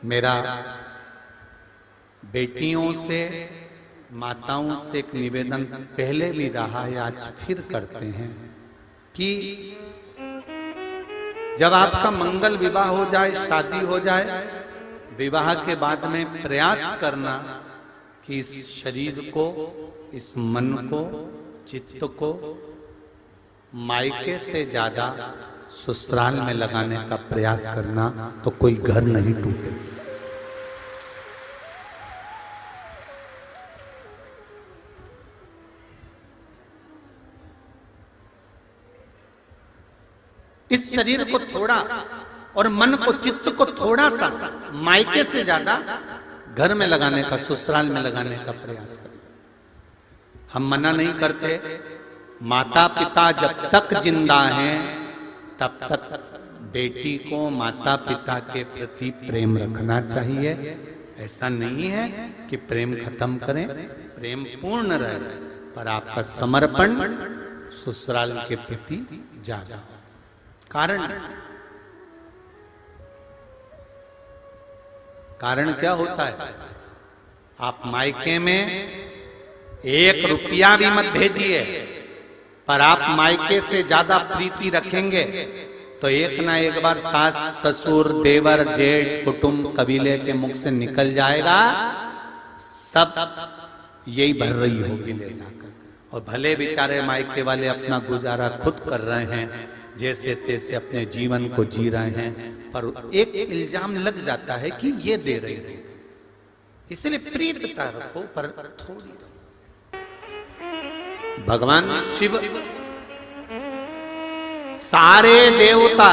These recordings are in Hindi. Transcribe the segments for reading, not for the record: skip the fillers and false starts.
मेरा बेटियों से, माताओं से एक निवेदन पहले भी रहा है, आज फिर करते हैं कि जब आपका मंगल विवाह हो जाए, शादी हो जाए, विवाह के बाद में प्रयास करना कि इस शरीर को, इस मन को, चित्त को मायके से ज्यादा ससुराल में लगाने का प्रयास करना, तो कोई घर नहीं टूटे। इस शरीर को थोड़ा और मन को, चित्त को थोड़ा सा मायके से ज्यादा घर में लगाने का, ससुराल में लगाने का प्रयास करें। हम मना नहीं करते, माता पिता जब तक जिंदा हैं तब तक बेटी को माता पिता के प्रति प्रेम रखना चाहिए। ऐसा नहीं है कि प्रेम खत्म करें, प्रेम पूर्ण रहे, पर आपका समर्पण ससुराल के प्रति ज्यादा। कारण क्या होता है? आप मायके में 1 रुपया भी मत भेजिए, पर आप मायके से ज्यादा प्रीति रखेंगे तो एक ना एक बार सास, ससुर, देवर, जेठ, कुटुंब, कबीले के मुख से निकल जाएगा, सब यही भर रही होगी ले जाकर। और भले बेचारे मायके वाले अपना गुजारा खुद कर रहे हैं, जैसे तैसे अपने जीवन को जी रहे हैं, पर एक इल्जाम लग जाता है कि ये दे रही है। इसलिए प्रीतता रखो, पर थोड़ी। भगवान शिव, सारे देवता,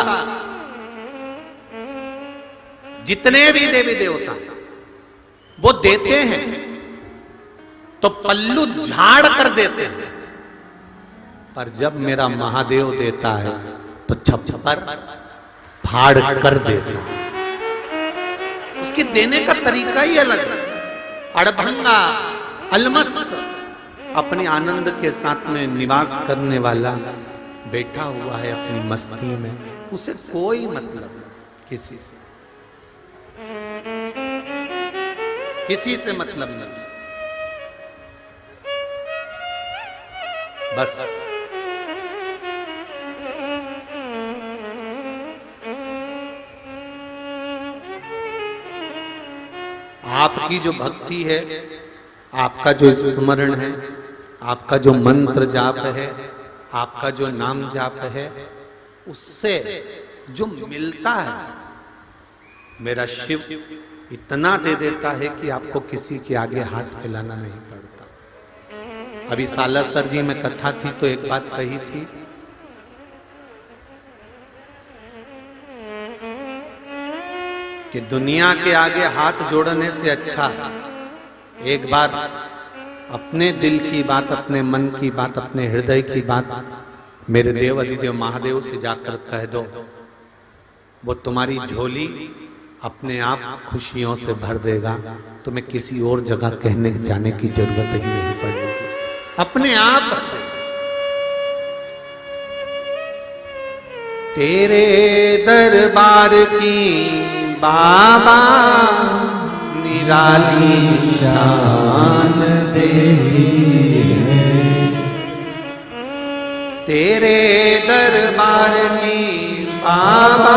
जितने भी देवी देवता वो देते हैं तो पल्लू झाड़ कर देते हैं, पर जब मेरा महादेव देता है तो छप्पर फाड़ कर देता है। उसके देने का तरीका ही अलग है। अड़भंगा, अलमस्त, अपने आनंद के साथ में निवास करने वाला बैठा हुआ है अपनी मस्ती में, उसे कोई मतलब नहीं, किसी से मतलब नहीं। बस आपकी जो भक्ति है, आपका जो स्मरण है, आपका जो मंत्र जाप है, आपका जो नाम जाप है, उससे जो मिलता है, मेरा शिव इतना दे देता है कि आपको किसी के आगे हाथ फैलाना नहीं पड़ता। अभी सालासर जी में कथा थी तो एक बात कही थी कि दुनिया के आगे हाथ जोड़ने से अच्छा एक बार अपने दिल की बात, अपने मन की बात, अपने हृदय की बात मेरे देव अधिदेव महादेव से जाकर कह दो, वो तुम्हारी झोली अपने आप खुशियों से भर देगा। तुम्हें किसी और जगह कहने जाने की जरूरत ही नहीं पड़ेगी, अपने आप। तेरे दरबार की बाबा निराली शान देवी है, तेरे दरबार की बाबा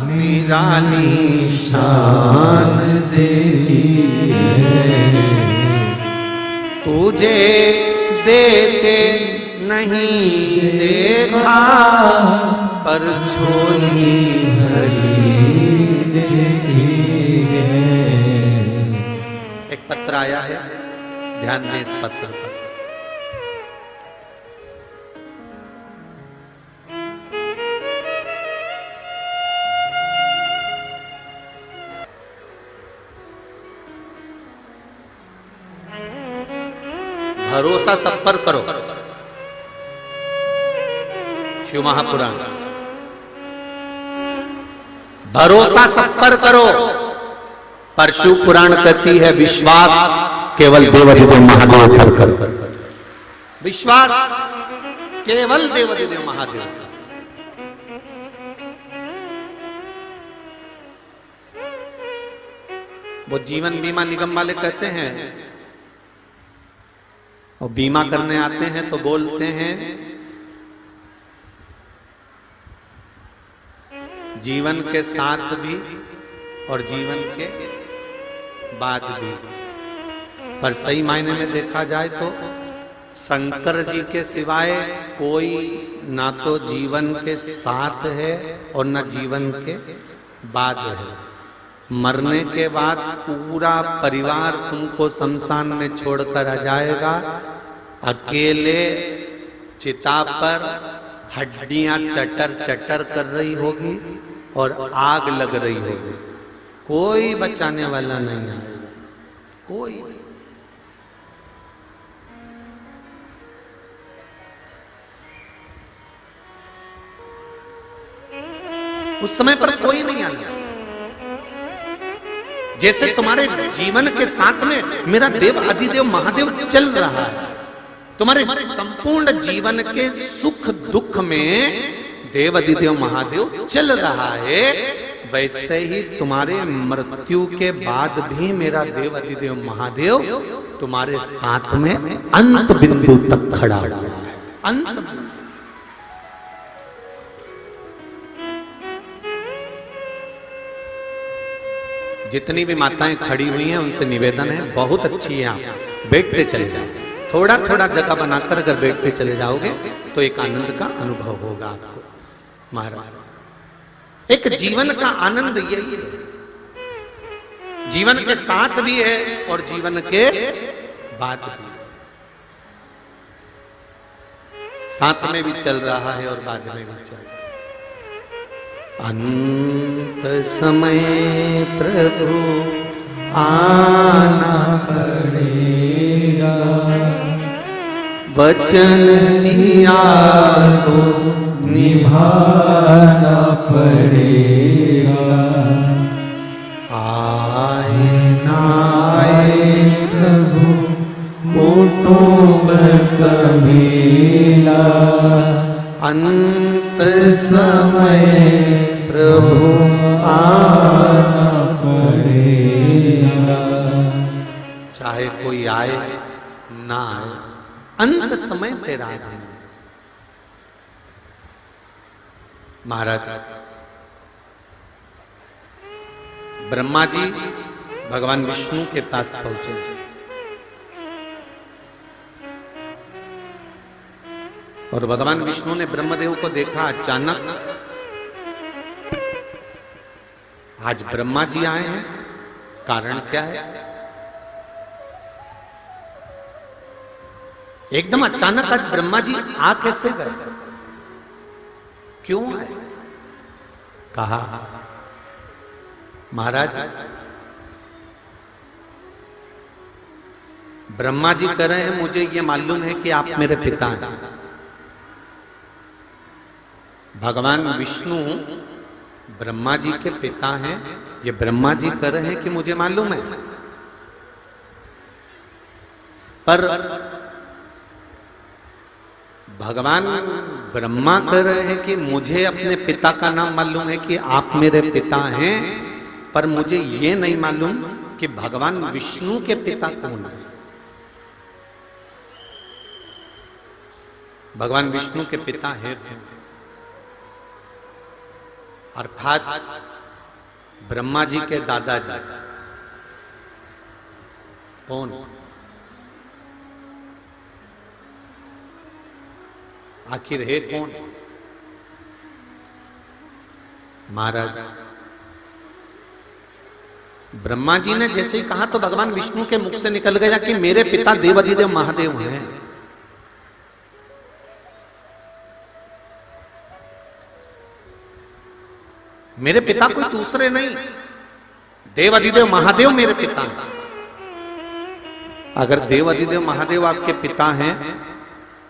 निराली शान देवी है। तुझे देते नहीं देखा, पर झोली भरी एक पत्र आया है, ध्यान दें इस पत्र पर। भरोसा सब पर करो, शिव महापुराण। भरोसा सब पर करो, पर शिव पुराण कहती है विश्वास केवल देवाधिदेव महादेव पर करो। विश्वास केवल देवाधिदेव महादेव। वो जीवन बीमा निगम वाले कहते हैं, और बीमा करने आते हैं तो बोलते हैं जीवन के साथ भी और जीवन के बाद भी। पर सही मायने में देखा जाए तो शंकर जी के सिवाय कोई ना तो जीवन के साथ है और ना जीवन के बाद है। मरने के बाद पूरा परिवार तुमको शमशान में छोड़कर आ जाएगा। अकेले चिता पर हड्डियां चटर चटर कर रही होगी और आग लग रही होगी, कोई बचाने वाला नहीं आएगा, कोई। उस समय पर कोई नहीं आने। जैसे तुम्हारे जीवन के साथ में मेरा देव अधिदेव महादेव चल रहा है, तुम्हारे संपूर्ण जीवन के सुख दुख में देव अधिदेव महादेव चल रहा है, वैसे ही तुम्हारे मृत्यु के बाद भी मेरा देव अधिदेव महादेव तुम्हारे साथ में अंत बिंदु तक खड़ा हुआ है। अंत बिंदु। जितनी भी माताएं खड़ी हुई हैं उनसे निवेदन है, बहुत अच्छी है, आप बैठते चले जाओ, थोड़ा थोड़ा जगह बनाकर अगर बैठते चले जाओगे तो एक आनंद का अनुभव होगा आपको। महाराज एक जीवन का आनंद यही है, जीवन के साथ भी है और जीवन के बाद भी, साथ में भी चल रहा है और बाद में भी चल रहा है। अंत समय प्रभु आना पड़ेगा, वचन दिया तो निभाना पड़ेगा। आए ना आए प्रभु कुटुंब कबीला, अंत समय प्रभु आना पड़ेगा। चाहे कोई आए ना आए, अंत समय तेरा आना। महाराज ब्रह्मा जी भगवान विष्णु के पास पहुंचे, और भगवान विष्णु ने ब्रह्मदेव को देखा अचानक। आज ब्रह्मा जी आए हैं, कारण क्या है? एकदम अचानक आज ब्रह्मा जी आ कैसे गए, क्यों आए? कहा महाराज ब्रह्मा जी कह रहे हैं मुझे ये मालूम है कि आप मेरे पिता हैं। भगवान विष्णु ब्रह्मा जी के पिता हैं, ये ब्रह्मा जी कह रहे हैं कि मुझे मालूम है, पर भगवान ब्रह्मा कह रहे हैं कि मुझे अपने पिता का नाम मालूम है कि आप मेरे पिता हैं, पर मुझे ये नहीं मालूम कि भगवान विष्णु के पिता कौन है। भगवान विष्णु के पिता हैं अर्थात ब्रह्मा जी के दादाजी कौन? आखिर है कौन? महाराज ब्रह्मा जी ने जैसे ही कहा तो भगवान विष्णु के मुख से निकल गया कि मेरे पिता देवाधिदेव महादेव हैं। मेरे पिता कोई दूसरे नहीं, देवाधिदेव महादेव मेरे पिता हैं। अगर देवाधिदेव महादेव आपके पिता हैं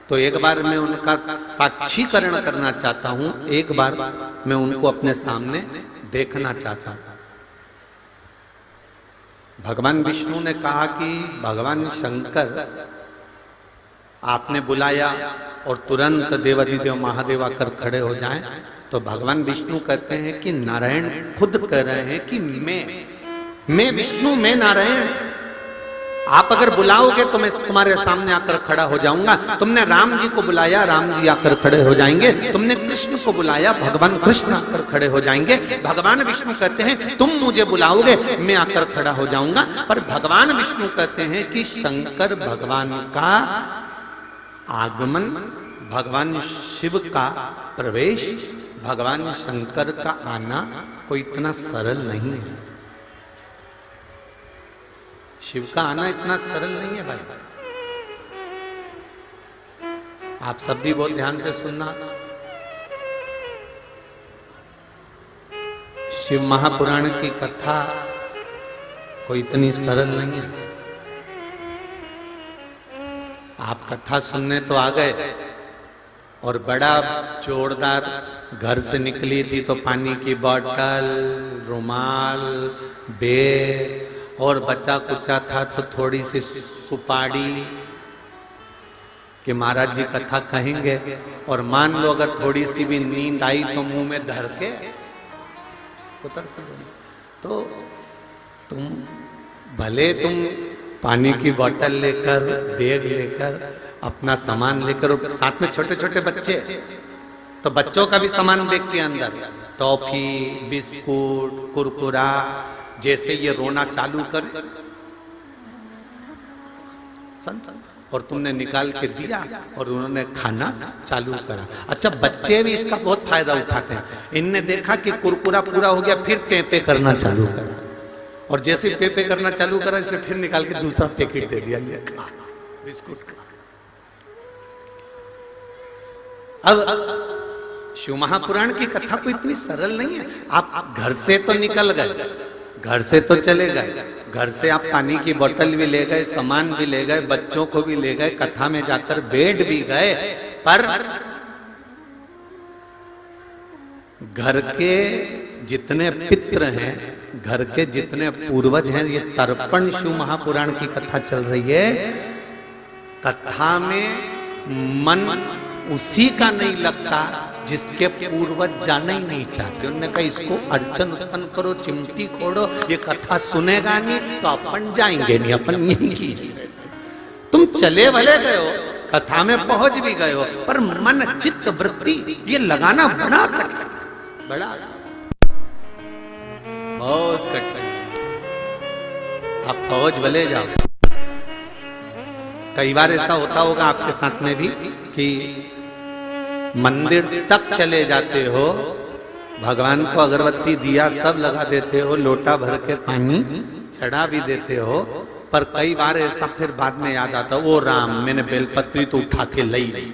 तो एक बार मैं उनका साक्षीकरण करना चाहता हूं, एक बार मैं उनको अपने सामने देखना चाहता हूं। भगवान विष्णु ने कहा कि भगवान शंकर आपने बुलाया और तुरंत देवाधिदेव महादेव आकर खड़े हो जाएं, तो भगवान विष्णु कहते हैं कि नारायण खुद कह रहे हैं कि मैं मैं विष्णु, मैं नारायण। आप अगर बुलाओगे तो मैं तुम्हारे सामने आकर खड़ा हो जाऊंगा। तुमने राम जी को बुलाया, राम जी आकर खड़े हो जाएंगे। तुमने कृष्ण को बुलाया, भगवान कृष्ण आकर खड़े हो जाएंगे। भगवान विष्णु कहते हैं तुम मुझे बुलाओगे मैं आकर खड़ा हो जाऊंगा। पर भगवान विष्णु कहते हैं कि शंकर भगवान का आगमन, भगवान शिव का प्रवेश, भगवान शंकर का आना कोई इतना सरल नहीं है। शिव का आना इतना सरल नहीं है भाई। आप सब भी बहुत ध्यान से सुनना। शिव महापुराण की कथा कोई इतनी सरल नहीं है। आप कथा सुनने तो आ गए और बड़ा जोरदार घर से निकली थी तो पानी की बोतल, रुमाल, बेग और बच्चा कुचा था तो थोड़ी सी सुपारी कि महाराज जी कथा कहेंगे। और मान लो अगर थोड़ी सी भी नींद आई तो मुंह में धर के उतरते तो तुम भले तुम पानी की बोतल लेकर, बैग लेकर, अपना सामान लेकर, और साथ में छोटे छोटे बच्चे, तो बच्चों का भी सामान बैग के अंदर, टॉफी, बिस्कुट, कुरकुरा, जैसे ये रोना चालू कर और तुमने निकाल के दिया और उन्होंने खाना चालू करा। अच्छा, बच्चे भी इसका बहुत फायदा उठाते हैं। इनने देखा कि कुरकुरा पूरा हो गया, फिर पे करना चालू करा, और जैसे पे करना चालू करा इसने फिर निकाल के दूसरा पैकेट दे दिया, ये खा बिस्कुट का। अब शिव महापुराण की कथा कोई इतनी सरल नहीं है। आप घर से तो निकल गए, घर से तो चले गए, घर से आप पानी की बोतल भी ले गए, सामान भी ले गए, बच्चों को भी ले गए, कथा में जाकर बैठ भी गए, पर घर के जितने पितृ हैं, घर के जितने पूर्वज हैं, ये तर्पण शिव महापुराण की कथा चल रही है। कथा में मन उसी का नहीं लगता जिसके पूर्वज जाना ही नहीं चाहते। उन्होंने कहा इसको अर्चन उत्पन्न करो, चिमटी खोड़ो, ये कथा सुनेगा नहीं तो अपन जाएंगे नहीं, अपन यहीं की। तुम चले भले गए हो, कथा में पहुंच भी गए हो, पर मन चित्त वृत्ति ये लगाना बड़ा कठिन, बड़ा बहुत कठिन। आप पहुंच भले जाओ। कई बार ऐसा होता होगा आपके साथ में भी कि मंदिर तक चले जाते हो, भगवान को अगरबत्ती दिया सब लगा देते हो, लोटा भर के पानी चढ़ा भी देते हो, पर कई बार ऐसा फिर बाद में याद आता, ओ राम मैंने बेलपत्री तो उठा के लाई नहीं,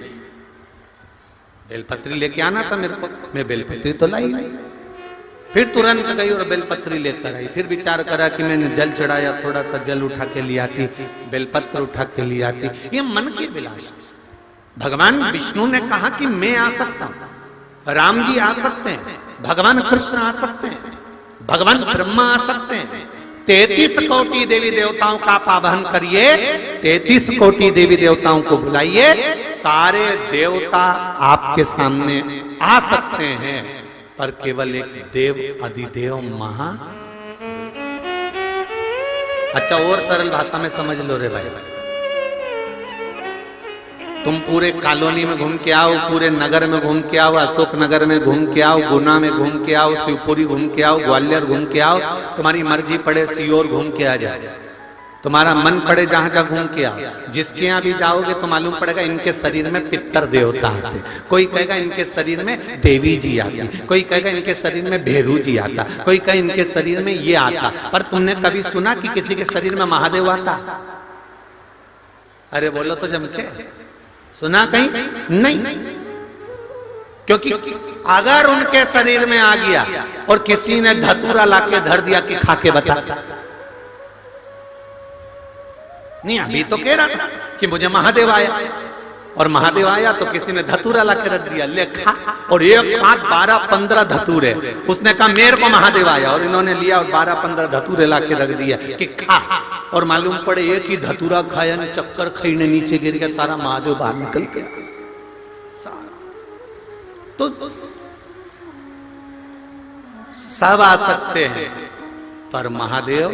बेलपत्री लेके आना था मेरे को, मैं बेलपत्री तो लाई नहीं। फिर तुरंत गई और बेलपत्री लेकर आई। फिर विचार करा कि मैंने जल चढ़ाया, थोड़ा सा जल उठा के ले आती, बेलपत्र उठा के ले आती। ये मन की अभिलाषा। भगवान विष्णु ने कहा कि मैं आ सकता हूं, राम जी आ सकते हैं, भगवान कृष्ण आ सकते हैं, भगवान ब्रह्मा आ सकते हैं। 33 कोटि देवी देवताओं का आप आवाहन करिए, 33 कोटि देवी देवताओं को बुलाइए, सारे देवता आपके सामने आ सकते हैं, पर केवल एक देव अधिदेव महा। अच्छा, और सरल भाषा में समझ लो रे भाई, तुम पूरे कॉलोनी में घूम के आओ, पूरे नगर में घूम के आओ, अशोक नगर में घूम के आओ, गुना में घूम के आओ, शिवपुरी घूम के आओ, ग्वालियर घूम के आओ, तुम्हारी मर्जी पड़े सीहोर घूम के आ जाए, तुम्हारा मन पड़े जहां जहां घूम के आओ। जिसके यहाँ भी जाओगे तो मालूम पड़ेगा इनके शरीर में पितर देवता आते, कोई कहेगा इनके शरीर में देवी जी आती, कोई कहेगा इनके शरीर में भेरू जी आता, कोई कहे इनके शरीर में ये आता। पर तुमने कभी सुना कि किसी के शरीर में महादेव आता? अरे बोलो तो जम के, सुना कहीं? नहीं। क्योंकि अगर उनके शरीर में आ गया और किसी ने धतूरा लाके धर दिया कि खा के बता, नहीं अभी तो कह रहा था कि मुझे महादेव आया, और महादेव आया तो किसी ने धतूरा लाके रख दिया, ले खा। और एक साथ 12-15 धतूरे, उसने कहा मेरे को महादेव आया, और इन्होंने लिया और 12-15 धतूरे लाके रख दिया कि खा। और मालूम पड़े एक ही धतूरा खाया ने चक्कर खाई ने नीचे गिर गया, सारा महादेव बाहर निकल गया। तो सब आ सकते हैं, पर महादेव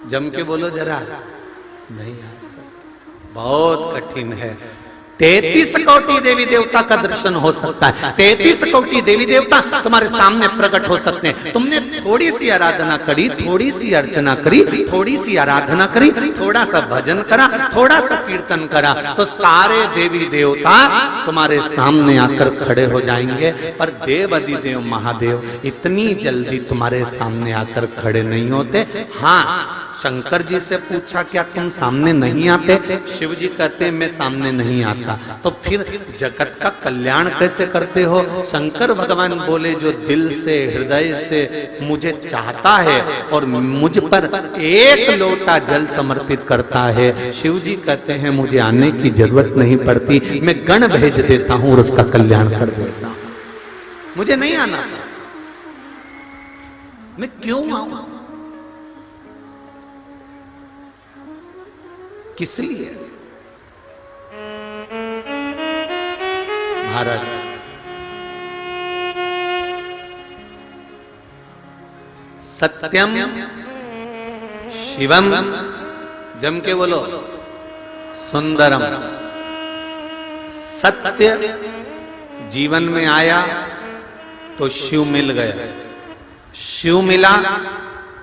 जम के बोलो जरा, नहीं आ सकते, बहुत कठिन है। 33 कोटि देवी देवता का दर्शन हो सकता है, 33 कोटि देवी देवता तुम्हारे सामने प्रकट हो सकते हैं। तुमने थोड़ी सी आराधना करी, थोड़ी सी अर्चना करी, थोड़ी सी आराधना करी, थोड़ा सा भजन करा, थोड़ा सा कीर्तन करा, तो सारे देवी देवता तुम्हारे सामने आकर खड़े हो जाएंगे। पर देव अधिदेव महादेव इतनी जल्दी तुम्हारे सामने आकर खड़े नहीं होते। हाँ, शंकर जी से पूछा क्या तुम सामने नहीं आते? शिव जी कहते मैं सामने नहीं आता। तो फिर जगत का कल्याण कैसे करते हो? शंकर भगवान बोले जो दिल से हृदय से मुझे चाहता है और मुझ पर एक लोटा जल समर्पित करता है, शिव जी कहते हैं मुझे आने की जरूरत नहीं पड़ती, मैं गण भेज देता हूं और उसका कल्याण कर देता हूं, मुझे नहीं आना, मैं क्यों आऊं? किस लिए? महाराज सत्यम शिवम, जम के बोलो, सुंदरम। सत्य जीवन में आया तो शिव मिल गया, शिव मिला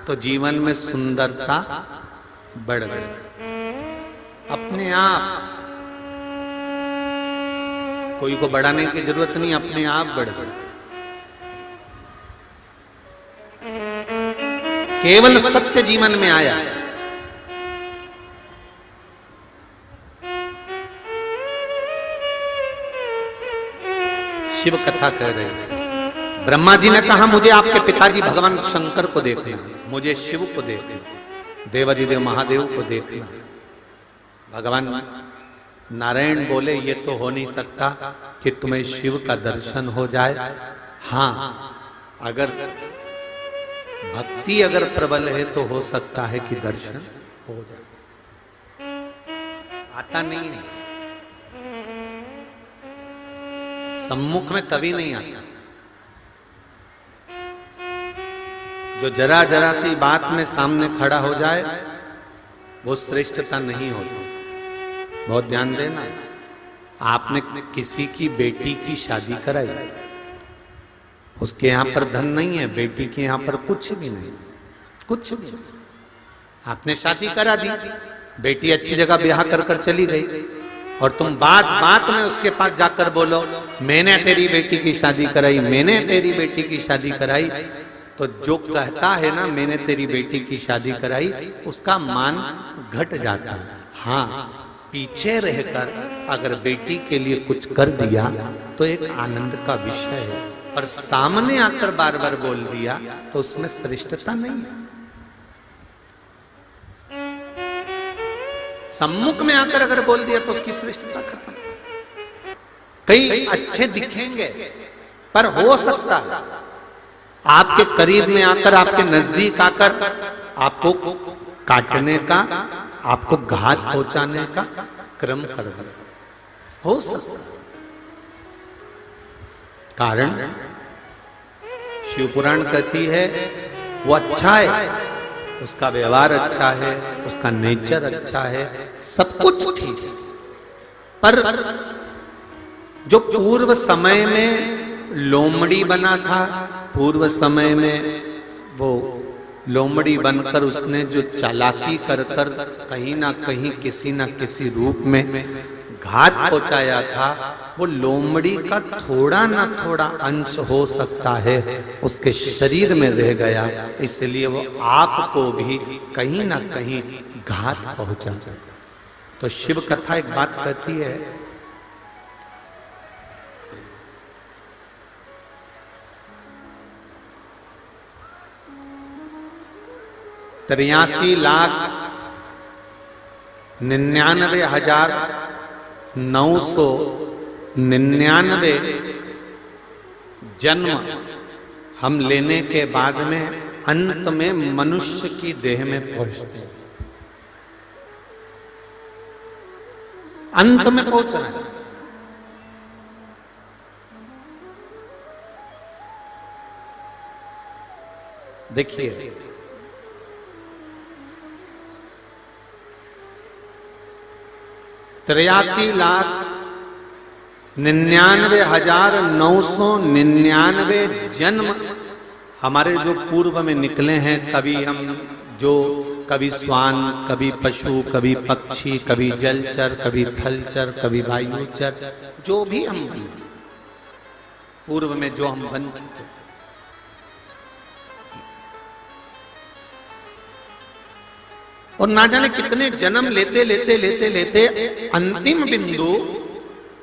तो जीवन में सुंदरता बढ़ गई अपने आप। कोई को बढ़ाने की जरूरत नहीं, अपने आप बढ़ गई। केवल सत्य जीवन में आया। शिव कथा कह रहे हैं, ब्रह्मा जी ने कहा मुझे आपके पिताजी भगवान शंकर को देखना, मुझे शिव को देखना, देवाधिदेव महादेव को देखना। भगवान नारायण बोले ये तो हो नहीं सकता कि तुम्हें शिव का दर्शन हो जाए। हाँ, अगर भक्ति अगर प्रबल है तो हो सकता है कि दर्शन हो जाए, आता नहीं है, सम्मुख में कभी नहीं आता। जो जरा जरा सी बात में सामने खड़ा हो जाए वो श्रेष्ठता नहीं होती। बहुत ध्यान देना, आपने किसी की बेटी की शादी कराई, उसके यहां पर धन नहीं है, बेटी के यहां पर कुछ भी नहीं, कुछ भी नहीं। आपने शादी करा दी, बेटी अच्छी जगह ब्याह कर कर चली गई, और तुम बात बात में उसके पास जाकर बोलो मैंने तेरी बेटी की शादी कराई, मैंने तेरी बेटी की शादी कराई, तो जो कहता है ना मैंने तेरी बेटी की शादी कराई, उसका मान घट जाता है। हाँ, पीछे रहकर अगर बेटी के लिए कुछ कर दिया तो एक आनंद का विषय है, पर सामने आकर बार बार बोल दिया तो उसमें श्रेष्ठता नहीं है। सम्मुख में आकर अगर बोल दिया तो उसकी श्रेष्ठता खत्म। कई अच्छे दिखेंगे पर हो सकता है आपके करीब में आकर, आपके नजदीक आकर आपको काटने का, आपको घात पहुंचाने का क्रम कर दे, हो सकता। कारण शिव पुराण कहती है वो अच्छा है, उसका व्यवहार अच्छा है, उसका नेचर अच्छा है, सब कुछ ठीक है, पर जो पूर्व समय में लोमड़ी बना था, पूर्व समय में वो लोमड़ी बनकर उसने जो चालाकी कर कर कहीं ना कहीं किसी ना किसी रूप में घात पहुंचाया था, वो लोमड़ी का थोड़ा ना थोड़ा अंश हो सकता है उसके शरीर में रह गया, इसलिए वो आपको भी कहीं ना कहीं घात पहुंचा। तो शिव कथा एक बात कहती है, 83,99,999 जन्म हम लेने के बाद में अंत में मनुष्य की देह में पहुंचते हैं, अंत में पहुंचना है। देखिए 83,99,999 जन्म हमारे जो पूर्व में निकले हैं। कभी श्वान, कभी पशु, कभी पक्षी, कभी जलचर, कभी थलचर, कभी वायुचर, जो भी हम बने पूर्व में जो हम बन चुके, और ना जाने कितने जन्म लेते लेते लेते लेते अंतिम बिंदु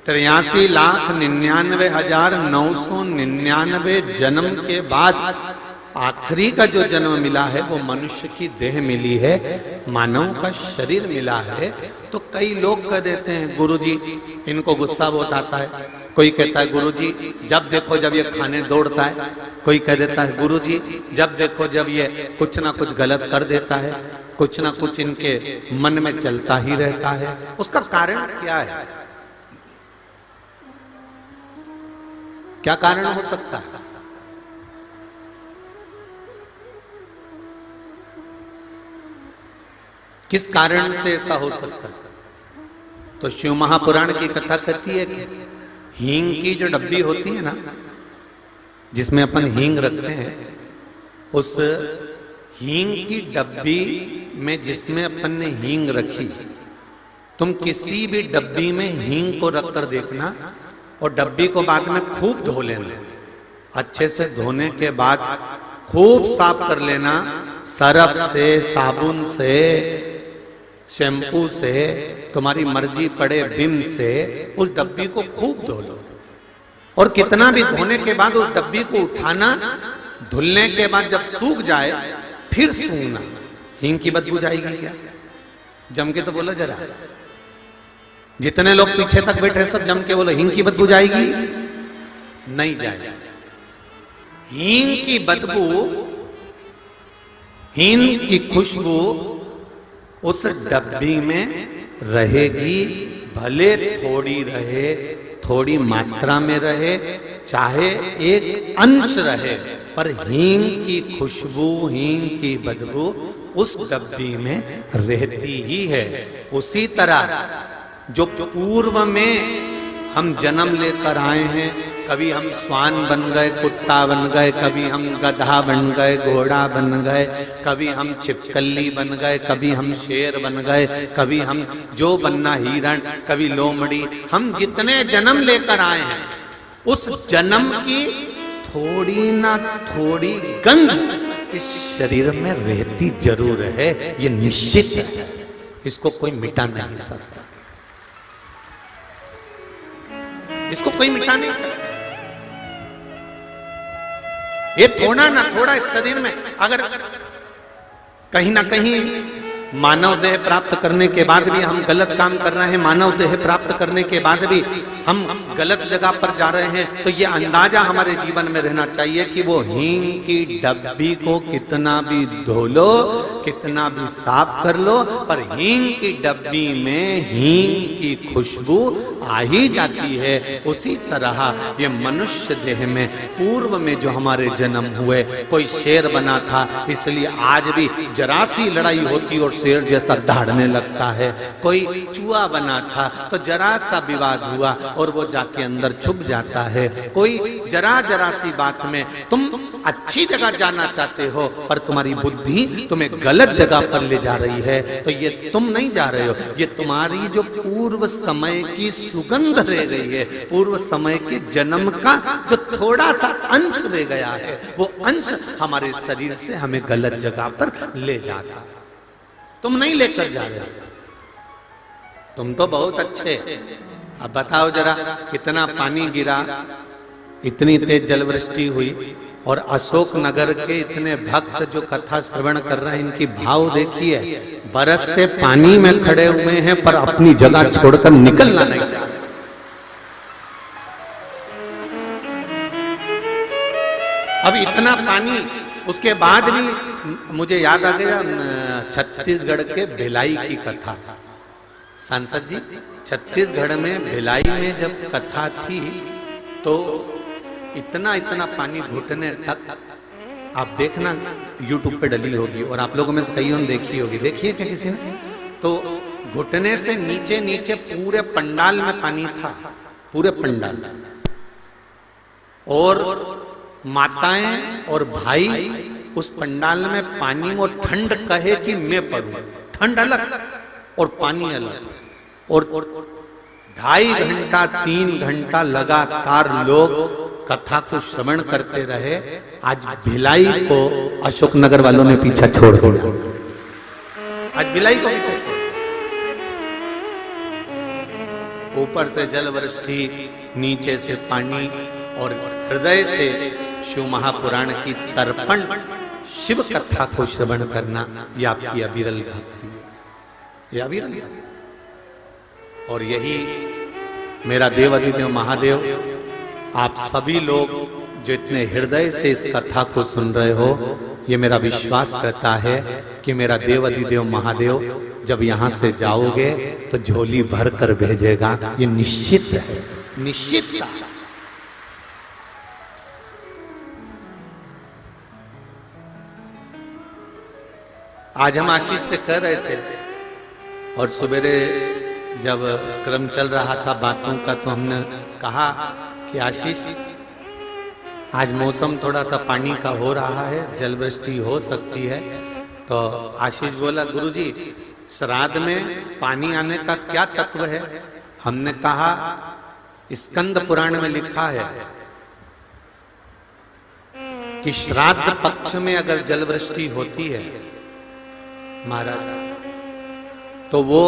83,99,999 जन्म के बाद आखिरी का जो जन्म मिला है वो मनुष्य की देह मिली है, मानव का शरीर मिला है। तो कई लोग कह देते हैं गुरुजी, इनको गुस्सा बहुत आता है। कोई कहता है गुरुजी जब देखो जब ये खाने दौड़ता है। कोई कह देता है गुरुजी जब देखो जब ये कुछ ना कुछ गलत कर देता है, कुछ ना कुछ इनके मन में चलता ही रहता है। उसका कारण क्या है? क्या कारण हो सकता है? किस कारण से ऐसा हो सकता है? तो शिव महापुराण की कथा कहती है कि हींग की जो डब्बी होती है ना, जिसमें अपन हींग रखते हैं, उस हींग की डब्बी में जिसमें अपन ने हींग रखी, तुम किसी भी डब्बी में हींग को रखकर देखना और डब्बी को बाद में खूब धो लेना। अच्छे से धोने के बाद खूब साफ कर लेना, सरफ से, साबुन से, शैम्पू से, तुम्हारी मर्जी पड़े विम से उस डब्बी को खूब धो लो। और कितना भी धोने के बाद उस डब्बी को उठाना, धुलने के बाद जब सूख जाए फिर सूंघना। हींग की बदबू जाएगी क्या? जम के तो बोलो जरा। जितने लोग पीछे तक बैठे सब जम के बोलो, हींग की बदबू जाएगी? नहीं जाएगी। हींग की बदबू, हींग की खुशबू उस डब्बी में रहेगी, भले थोड़ी रहे, थोड़ी मात्रा में रहे, चाहे एक अंश रहे, पर हींग की खुशबू, हींग की बदबू उस डब्बी में रहती ही है। उसी तरह जो पूर्व में हम जन्म लेकर आए हैं, कभी हम श्वान बन गए, कुत्ता बन गए, कभी हम गधा बन गए, घोड़ा बन गए, कभी हम छिपकली बन गए, कभी हम शेर बन गए, कभी हम जो बनना हिरण, कभी लोमड़ी, हम जितने जन्म लेकर आए हैं उस जन्म की थोड़ी ना थोड़ी गंध इस शरीर में रहती जरूर है, ये निश्चित है। इसको कोई मिटा नहीं सकता, इसको कोई मिटा नहीं सकता। ये थोड़ा ना थोड़ा इस शरीर में, अगर कहीं ना कहीं मानव देह प्राप्त करने के बाद भी हम गलत काम कर रहे हैं, मानव देह प्राप्त करने के बाद भी हम गलत जगह पर जा रहे हैं, तो ये अंदाजा हमारे जीवन में रहना चाहिए कि वो हींग की डब्बी को कितना भी धो लो, कितना भी साफ कर लो, पर हींग की डब्बी में हींग की खुशबू आ ही जाती है। उसी तरह ये मनुष्य देह में पूर्व में जो हमारे जन्म हुए, कोई शेर बना था इसलिए आज भी जरा सी लड़ाई होती और शेर जैसा दहाड़ने लगता है। कोई चूहा बना था तो जरा सा विवाद हुआ और वो जाके अंदर छुप जाता है। कोई जरा जरा सी बात में तुम अच्छी जगह जाना चाहते हो पर तुम्हारी बुद्धि तुम्हें गलत जगह पर ले जा रही है, तो ये तुम नहीं जा रहे हो, ये तुम्हारी जो पूर्व समय की सुगंध रह गई है, पूर्व समय के जन्म का जो थोड़ा सा अंश रह गया है, वो अंश हमारे शरीर से हमें गलत जगह पर ले जाता है। तुम नहीं लेकर जा रहे हो, तुम तो बहुत अच्छे। अब बताओ जरा, कितना पानी गिरा, इतनी तेज जलवृष्टि हुई, और अशोक नगर के इतने भक्त जो कथा श्रवण कर रहे हैं, इनकी भाव देखिए, बरसते पानी में खड़े हुए हैं पर अपनी जगह छोड़कर निकलना नहीं चाहते। अब इतना पानी, उसके बाद भी मुझे याद आ गया छत्तीसगढ़ के भिलाई की कथा। सांसद जी, छत्तीसगढ़ में भिलाई में जब कथा थी तो इतना इतना पानी घुटने तक, आप देखना यूट्यूब पे डली होगी और आप लोगों में से कईयों ने देखी होगी, देखिए क्या किसी ने? तो घुटने से नीचे नीचे पूरे पंडाल में पानी था, पूरे पंडाल। और माताएं और भाई उस पंडाल में पानी, वो ठंड कहे कि मैं पड़ूं, ठंड अलग और पानी अलग। और 2.5 घंटा 3 घंटा लगातार लोग कथा को श्रवण करते रहे। आज भिलाई को अशोकनगर वालों ने पीछा छोड़ दिया, आज भिलाई को पीछे छोड़ दिया। ऊपर से जल वृष्टि, नीचे से पानी, और हृदय से शिव महापुराण की तर्पण शिव कथा को श्रवण करना, ये आपकी अविरल भक्ति है, ये अविरल भक्ति। और यही मेरा देव अधिदेव महादेव, आप सभी लोग जो इतने हृदय से इस कथा को सुन रहे हो, ये मेरा विश्वास करता है कि मेरा देव अधिदेव महादेव जब यहां से जाओगे तो झोली भर कर भेजेगा, ये निश्चित है, निश्चित। आज हम आशीष से कह रहे थे, और सवेरे जब क्रम चल रहा था बातों का, तो हमने कहा कि आशीष, आज मौसम थोड़ा सा पानी का हो रहा है, जल वृष्टि हो सकती है। तो आशीष बोला, गुरुजी श्राद्ध में पानी आने का क्या तत्व है? हमने कहा स्कंद पुराण में लिखा है कि श्राद्ध पक्ष में अगर जल वृष्टि होती है महाराज, तो वो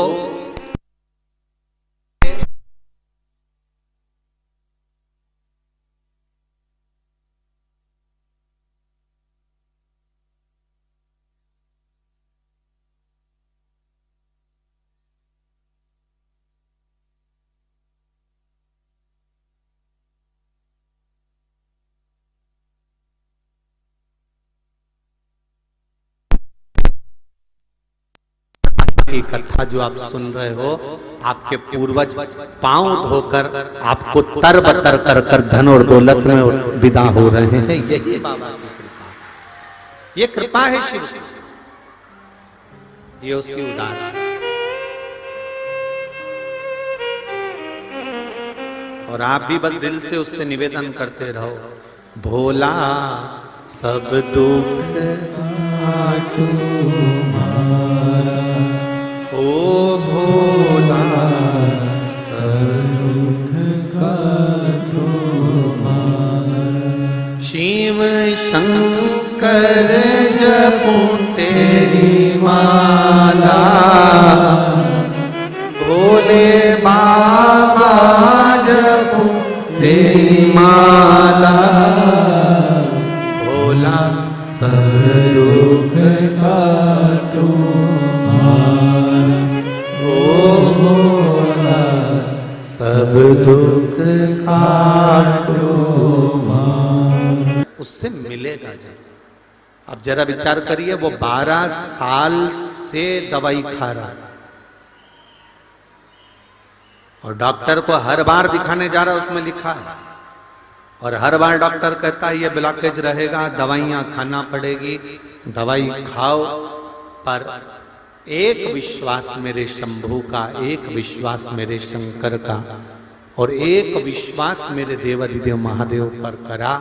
की कथा जो आप सुन रहे हो, आपके पूर्वज पांव धोकर आपको तरबतर कर कर धन और दौलत में विदा हो रहे हैं। यही बाबा की कृपा, ये कृपा है शिव की, ये उसकी उदाहरण। और आप भी बस दिल से उससे निवेदन करते रहो, भोला सब दुख काटू मारा, ओ भोला सब दुख काटू मारा, शिव शंकर जपूं तेरी माला, भोले बाबा जपूं तेरी माला, भोला सब दुख काटू मारा, ओ भोला सब दुख काटू मारा। उससे मिलेगा जब। अब जरा विचार करिए, वो 12 साल से दवाई खा रहा है, और डॉक्टर को हर बार दिखाने जा रहा है, उसमें लिखा है, और हर बार डॉक्टर कहता है ये ब्लॉकेज रहेगा, दवाइयां खाना पड़ेगी, दवाई खाओ। पर एक विश्वास मेरे शंभू का, एक विश्वास मेरे शंकर का, और एक विश्वास मेरे देवाधिदेव महादेव पर करा,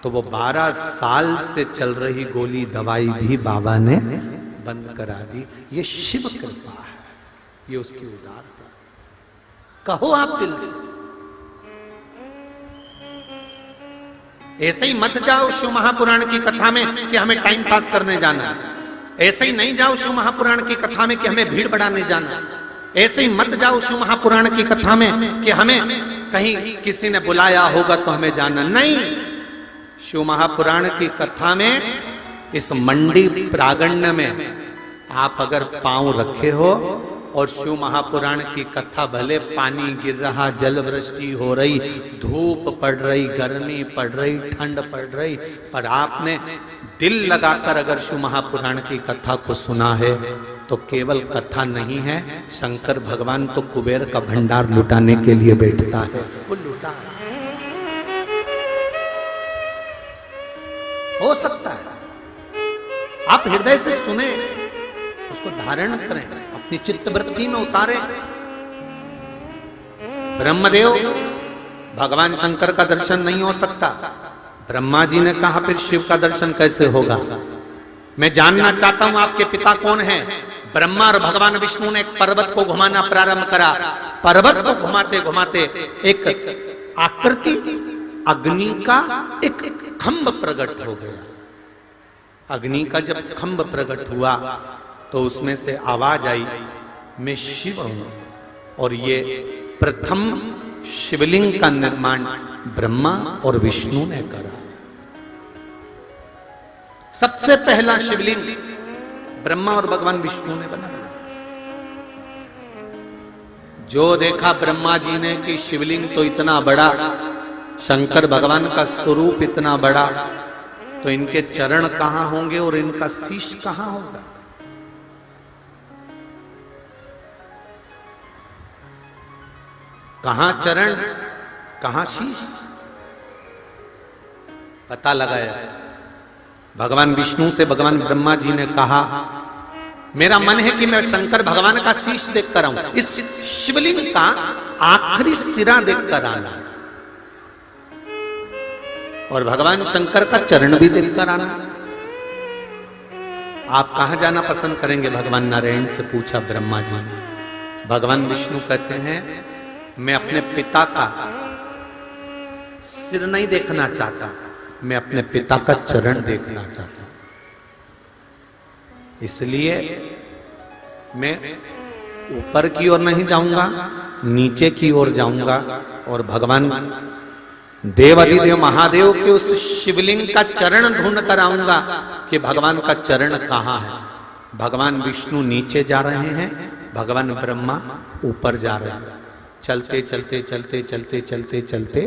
तो वो 12 साल से चल रही गोली दवाई भी बाबा ने बंद करा दी। ये शिव कृपा है, ये उसकी उदारता। कहो आप दिल से, ऐसे ही मत जाओ शिव महापुराण की कथा में कि हमें टाइम पास करने जाना है। ऐसे ही नहीं जाओ शिव महापुराण की कथा में कि हमें भीड़ बढ़ाने जाना। ऐसे ही मत जाओ शिव महापुराण की कथा में कि हमें कहीं किसी ने बुलाया होगा तो हमें जाना। नहीं, शिव महापुराण की कथा में, इस मंडी प्रांगण में आप अगर पांव रखे हो, और शिव महापुराण की कथा, भले पानी गिर रहा, जल वृष्टि हो रही, धूप पड़ रही, गर्मी पड़ रही, ठंड पड़ रही, पर आपने दिल लगाकर अगर शिव महापुराण की कथा को सुना है, तो केवल कथा नहीं है, शंकर भगवान तो कुबेर का भंडार लुटाने के लिए बैठता है, वो लुटा। हो सकता है आप हृदय से सुने, उसको धारण करें, अपनी चित्त वृत्ति में उतारे। ब्रह्मदेव, भगवान शंकर का दर्शन नहीं हो सकता। ब्रह्मा जी ने कहा फिर शिव का दर्शन कैसे होगा? मैं जानना चाहता हूं आपके पिता कौन है। ब्रह्मा और भगवान विष्णु ने एक पर्वत को घुमाना प्रारंभ करा। पर्वत को घुमाते घुमाते एक आकृति अग्नि का एक खंभ प्रकट हो गया। अग्नि का जब खंभ प्रकट हुआ तो उसमें से आवाज आई, मैं शिव हूं। और ये प्रथम शिवलिंग का निर्माण ब्रह्मा और विष्णु ने करा। सबसे पहला शिवलिंग ब्रह्मा और भगवान विष्णु ने बनाया। जो देखा ब्रह्मा जी ने कि शिवलिंग तो इतना बड़ा, शंकर भगवान का स्वरूप इतना बड़ा, तो इनके चरण कहां होंगे और इनका शीश कहां होगा? कहां चरण, कहां शीश? पता लगाया। भगवान विष्णु से भगवान ब्रह्मा जी ने कहा, मेरा मन है कि मैं शंकर भगवान का शीश देखकर आऊं, इस शिवलिंग का आखिरी सिरा देखकर आना, और भगवान शंकर का चरण भी देखकर आना। आप कहां जाना पसंद करेंगे? भगवान नारायण से पूछा ब्रह्मा जी ने। भगवान विष्णु कहते हैं, मैं अपने पिता का सिर नहीं देखना चाहता, मैं अपने पिता का चरण देखना चाहता हूं। इसलिए मैं ऊपर की ओर नहीं जाऊंगा, नीचे की ओर जाऊंगा और भगवान देवाधिदेव महादेव के उस शिवलिंग का चरण ढूंढ कर आऊंगा कि भगवान का चरण कहां है। भगवान विष्णु नीचे जा रहे हैं, भगवान ब्रह्मा ऊपर जा रहे हैं। चलते चलते चलते चलते चलते चलते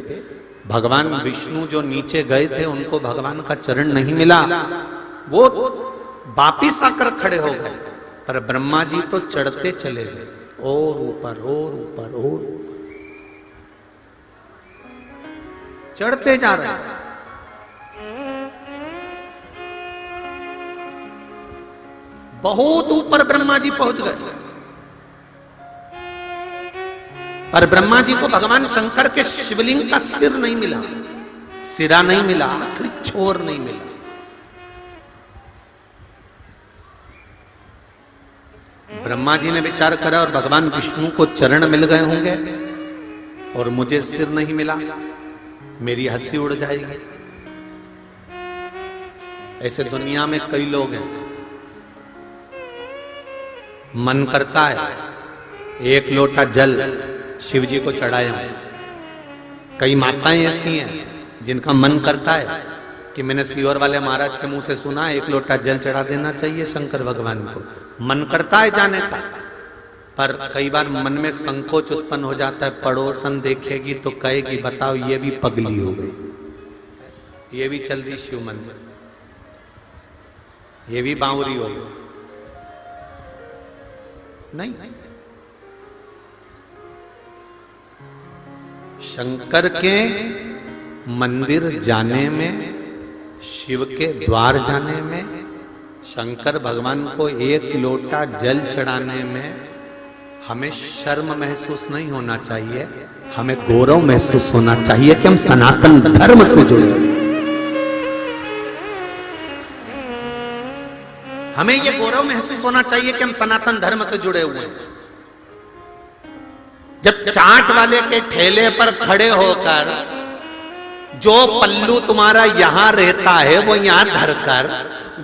भगवान विष्णु जो नीचे गए थे उनको भगवान का चरण नहीं मिला, वो वापिस आकर खड़े हो गए। पर ब्रह्मा जी तो चढ़ते चले गए, और ऊपर और ऊपर और ऊपर चढ़ते जा रहे हैं। बहुत ऊपर ब्रह्मा जी पहुंच गए, पर ब्रह्मा जी को भगवान शंकर के शिवलिंग का सिर नहीं मिला, सिरा नहीं मिला, आखिरी छोर नहीं मिला। ब्रह्मा जी ने विचार करा और भगवान विष्णु को चरण मिल गए होंगे और मुझे सिर नहीं मिला, मेरी हंसी उड़ जाएगी। ऐसे दुनिया में कई लोग हैं, मन करता है एक लोटा जल शिव जी को चढ़ाया। कई माताएं ऐसी हैं जिनका मन करता है कि मैंने सीहोर वाले महाराज के मुंह से सुना, एक लोटा जल चढ़ा देना चाहिए शंकर भगवान को। मन करता है जाने का, पर कई बार मन में संकोच उत्पन्न हो जाता है। पड़ोसन देखेगी तो कहेगी, बताओ ये भी पगली हो गई, ये भी चल दी शिव मंदिर, ये भी बावरी हो गई। नहीं, शंकर के मंदिर जाने में, शिव के द्वार जाने में, शंकर भगवान को एक लोटा जल चढ़ाने में हमें शर्म महसूस नहीं होना चाहिए, हमें गौरव महसूस होना चाहिए कि हम सनातन धर्म से जुड़े हैं। हमें यह गौरव महसूस होना चाहिए कि हम सनातन धर्म से जुड़े हुए हैं। जब चाट वाले के ठेले पर खड़े होकर जो पल्लू तुम्हारा यहां रहता है वो यहां धरकर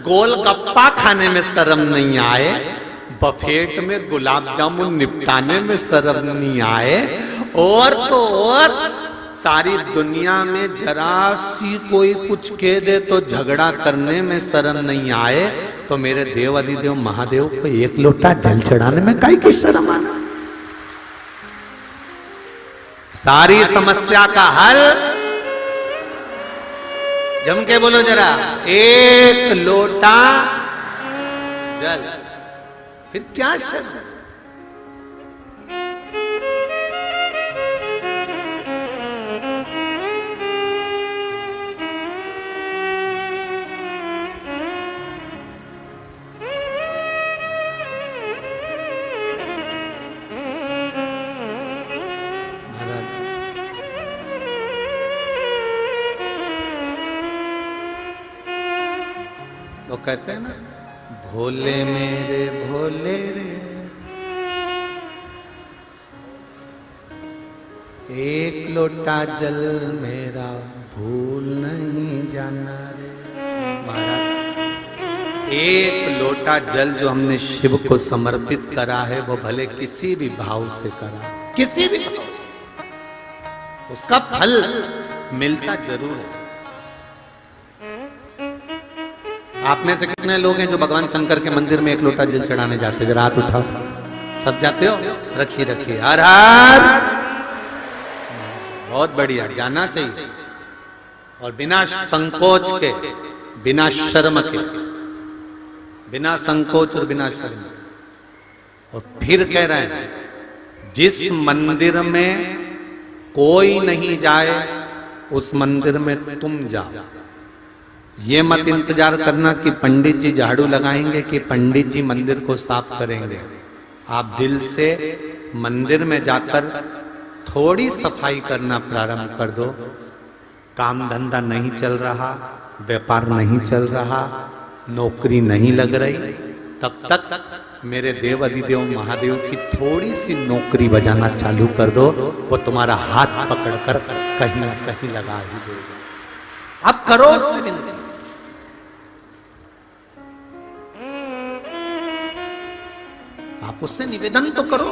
गोलगप्पा खाने में शर्म नहीं आए, बफेट में गुलाब जामुन निपटाने में शर्म नहीं आए, और तो और सारी दुनिया में जरा सी कोई कुछ कह दे तो झगड़ा करने में शर्म नहीं आए, तो मेरे देव अधिदेव महादेव को एक लोटा जल चढ़ाने में काहे की शर्म आना। सारी समस्या का हल, जम के बोलो जरा, एक लोटा जल, फिर क्या शर्म। कहते हैं ना, भोले मेरे भोले रे, एक लोटा जल मेरा भूल नहीं जाना रे। महाराज, एक लोटा जल जो हमने शिव को समर्पित करा है, वो भले किसी भी भाव से करा, किसी भी भाव से, उसका फल मिलता जरूर है। आप में से कितने लोग हैं जो भगवान शंकर के मंदिर में एक लोटा जल चढ़ाने जाते हैं? जरा हाथ उठाओ। सब जाते हो? रखिए रखिए। हर हर, बहुत बढ़िया, जाना चाहिए। और बिना संकोच के, बिना शर्म के, बिना संकोच और बिना शर्म। और फिर कह रहे हैं, जिस मंदिर में कोई नहीं जाए उस मंदिर में तुम जाओ। ये मत इंतजार करना कि पंडित जी झाड़ू लगाएंगे कि पंडित जी मंदिर को साफ करेंगे। आप दिल से मंदिर में जाकर थोड़ी सफाई करना प्रारंभ कर दो। काम धंधा नहीं चल रहा, व्यापार नहीं चल रहा, नौकरी नहीं लग रही, तब तक मेरे देव अधिदेव महादेव की थोड़ी सी नौकरी बजाना चालू कर दो, वो तुम्हारा हाथ पकड़कर कहीं ना कहीं लगा ही देगा। अब करो उससे विनती, आप उससे निवेदन तो करो।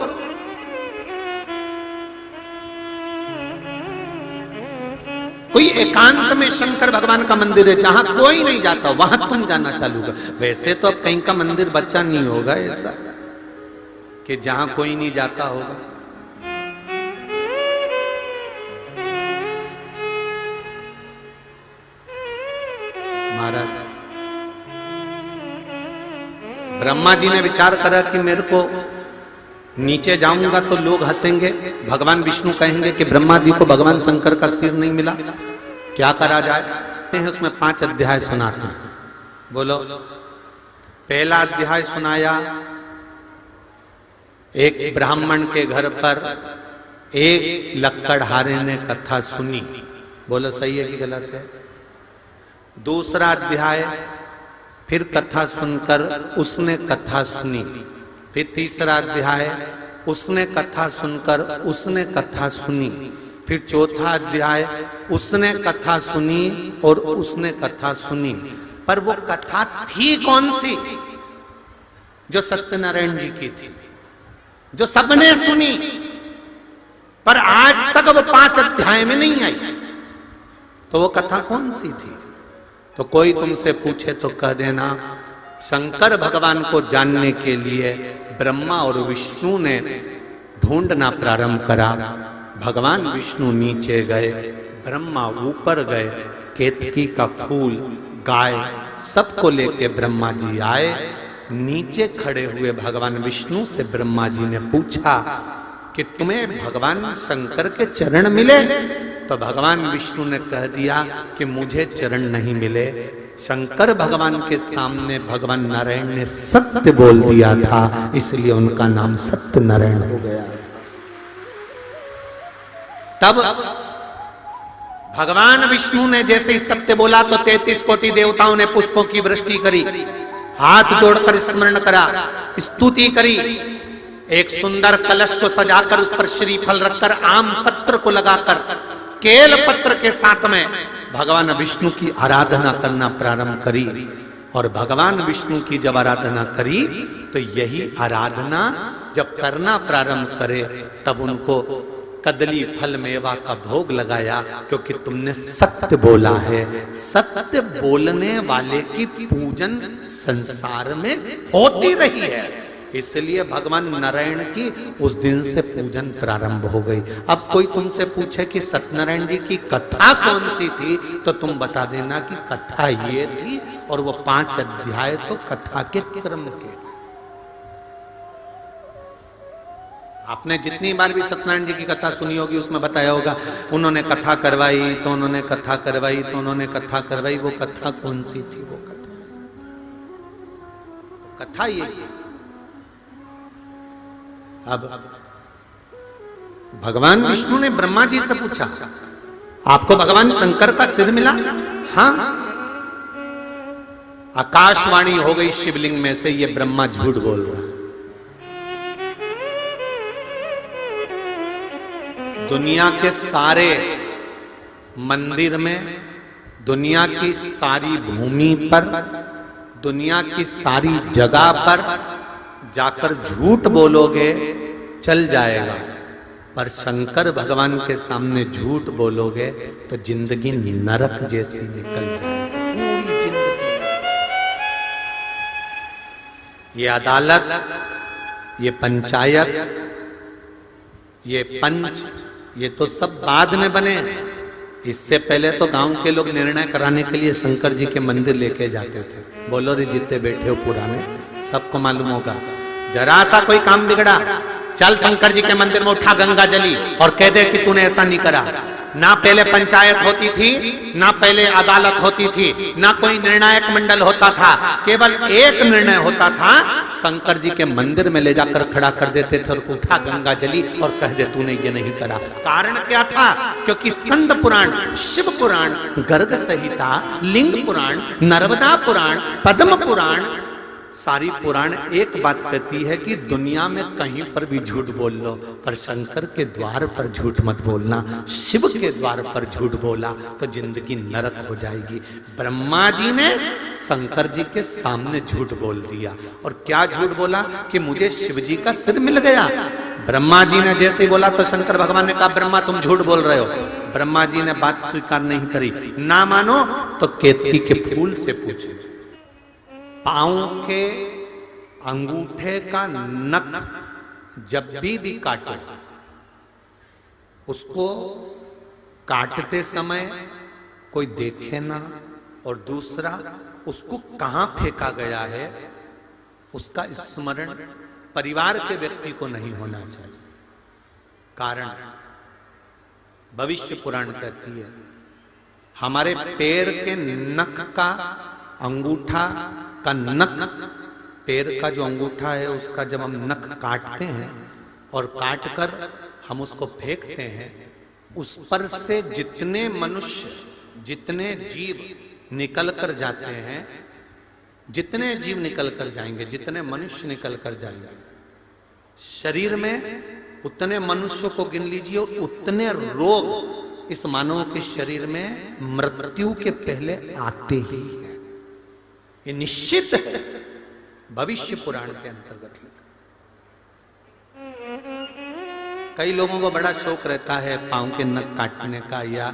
कोई एकांत में शंकर भगवान का मंदिर है जहां कोई नहीं जाता, वहां तुम जाना चालू कर। वैसे तो अब कहीं का मंदिर बच्चा नहीं होगा ऐसा कि जहां कोई नहीं जाता होगा। महाराज, ब्रह्मा जी ने विचार करा कि मेरे को नीचे जाऊंगा तो लोग हंसेंगे, भगवान विष्णु कहेंगे कि ब्रह्मा जी को भगवान शंकर का सिर नहीं मिला, क्या करा जाए। उसमें 5 अध्याय सुनाते हैं। बोलो। पहला अध्याय सुनाया, एक ब्राह्मण के घर पर एक लक्कड़हारे ने कथा सुनी। बोलो सही है कि गलत है? दूसरा अध्याय, फिर कथा सुनकर उसने कथा सुनी। फिर तीसरा अध्याय, उसने कथा सुनकर उसने कथा सुनी। फिर चौथा अध्याय, उसने कथा सुनी और उसने कथा सुनी। पर वो कथा थी कौन सी? जो सत्यनारायण जी की थी, जो सबने सुनी, पर आज तक वो 5 अध्याय में नहीं आई। तो वो कथा कौन सी थी? तो कोई तुमसे पूछे तो कह देना, शंकर भगवान को जानने के लिए ब्रह्मा और विष्णु ने ढूंढना प्रारंभ करा। भगवान विष्णु नीचे गए, ब्रह्मा ऊपर गए। केतकी का फूल, गाय, सबको लेके ब्रह्मा जी आए। नीचे खड़े हुए भगवान विष्णु से ब्रह्मा जी ने पूछा कि तुम्हें भगवान शंकर के चरण मिले? तो भगवान विष्णु ने कह दिया कि मुझे चरण नहीं मिले। शंकर भगवान के सामने भगवान नारायण ने सत्य बोल दिया था, इसलिए उनका नाम सत्य नारायण हो गया। तब भगवान विष्णु ने जैसे ही सत्य बोला तो 33 कोटि देवताओं ने पुष्पों की वृष्टि करी, हाथ जोड़कर स्मरण करा, स्तुति करी। एक सुंदर कलश को सजाकर उस पर श्रीफल रखकर, आम पत्र को लगाकर, केल पत्र के साथ में भगवान विष्णु की आराधना करना प्रारंभ करी। और भगवान विष्णु की जब आराधना करी तो यही आराधना जब करना प्रारंभ करे तब उनको कदली फल मेवा का भोग लगाया, क्योंकि तुमने सत्य बोला है। सत्य बोलने वाले की पूजन संसार में होती रही है, इसलिए भगवान नारायण की उस दिन से पूजन प्रारंभ हो गई। अब कोई तुमसे पूछे कि सत्यनारायण जी की कथा कौन सी थी, तो तुम बता देना कि कथा ये थी, और वो 5 अध्याय तो कथा के क्रम के। आपने जितनी बार भी सत्यनारायण जी की कथा सुनी होगी उसमें बताया होगा, उन्होंने कथा करवाई तो उन्होंने कथा करवाई तो उन्होंने कथा करवाई। वो कथा कौन सी थी? वो कथा ये। अब भगवान विष्णु ने ब्रह्मा जी से पूछा, आपको भगवान शंकर का सिर मिला? हाँ। आकाशवाणी हो गई शिवलिंग में से, ये ब्रह्मा झूठ बोल रहा है। दुनिया के सारे मंदिर में, दुनिया की सारी भूमि पर, दुनिया की सारी जगह पर जाकर झूठ बोलोगे चल जाएगा, पर शंकर भगवान के सामने झूठ बोलोगे तो जिंदगी नरक जैसी निकल जाएगी, पूरी जिंदगी। ये अदालत, ये पंचायत, ये पंच, ये तो सब बाद में बने। इससे पहले तो गांव के लोग निर्णय कराने के लिए शंकर जी के मंदिर लेके जाते थे। बोलो रे जितने बैठे हो पुराने, सबको मालूम होगा। जरा सा कोई काम बिगड़ा, चल शंकर जी के मंदिर में उठा गंगा जली और कह दे कि तूने ऐसा नहीं करा। ना पहले पंचायत होती थी, ना पहले अदालत होती थी, ना कोई निर्णायक मंडल होता था। केवल एक निर्णय होता था, शंकर जी के मंदिर में ले जाकर खड़ा कर देते थे और उठा गंगा जली और कह दे तूने ये नहीं करा। कारण क्या था? क्योंकि स्कंद पुराण, शिव पुराण, गर्ग संहिता, लिंग पुराण, नर्मदा पुराण, पद्म पुराण, सारी पुराण एक बात कहती है कि दुनिया में कहीं पर भी झूठ बोल लो, पर शंकर के द्वार पर झूठ मत बोलना। शिव के द्वार पर झूठ बोला तो जिंदगी नरक हो जाएगी। ब्रह्मा जी ने शंकर जी के सामने झूठ बोल दिया। और क्या झूठ बोला? कि मुझे शिव जी का सिर मिल गया। ब्रह्मा जी ने जैसे ही बोला तो शंकर भगवान ने कहा ब्रह्मा तुम झूठ बोल रहे हो। ब्रह्मा जी ने बात स्वीकार नहीं करी। ना मानो तो केतकी के फूल से पूछो। पांव के अंगूठे का नख जब भी काटो, उसको काटते समय कोई देखे ना, और दूसरा उसको कहां फेंका गया है उसका स्मरण परिवार के व्यक्ति को नहीं होना चाहिए। कारण भविष्य पुराण कहती है हमारे पैर के नख का अंगूठा का नख, पैर का जो अंगूठा है उसका जब हम नख काटते हैं और काट कर हम उसको फेंकते हैं, उस पर से जितने मनुष्य, जितने जीव निकल कर जाते हैं, जितने जीव निकल कर जाएंगे, जितने मनुष्य निकल कर जाएंगे शरीर में, उतने मनुष्यों को गिन लीजिए। उतने रोग इस मानव के शरीर में मृत्यु के पहले आते ही है। ये निश्चित है, भविष्य पुराण के अंतर्गत लिखा। कई लोगों को बड़ा शौक रहता है पांव के नख काटने का, या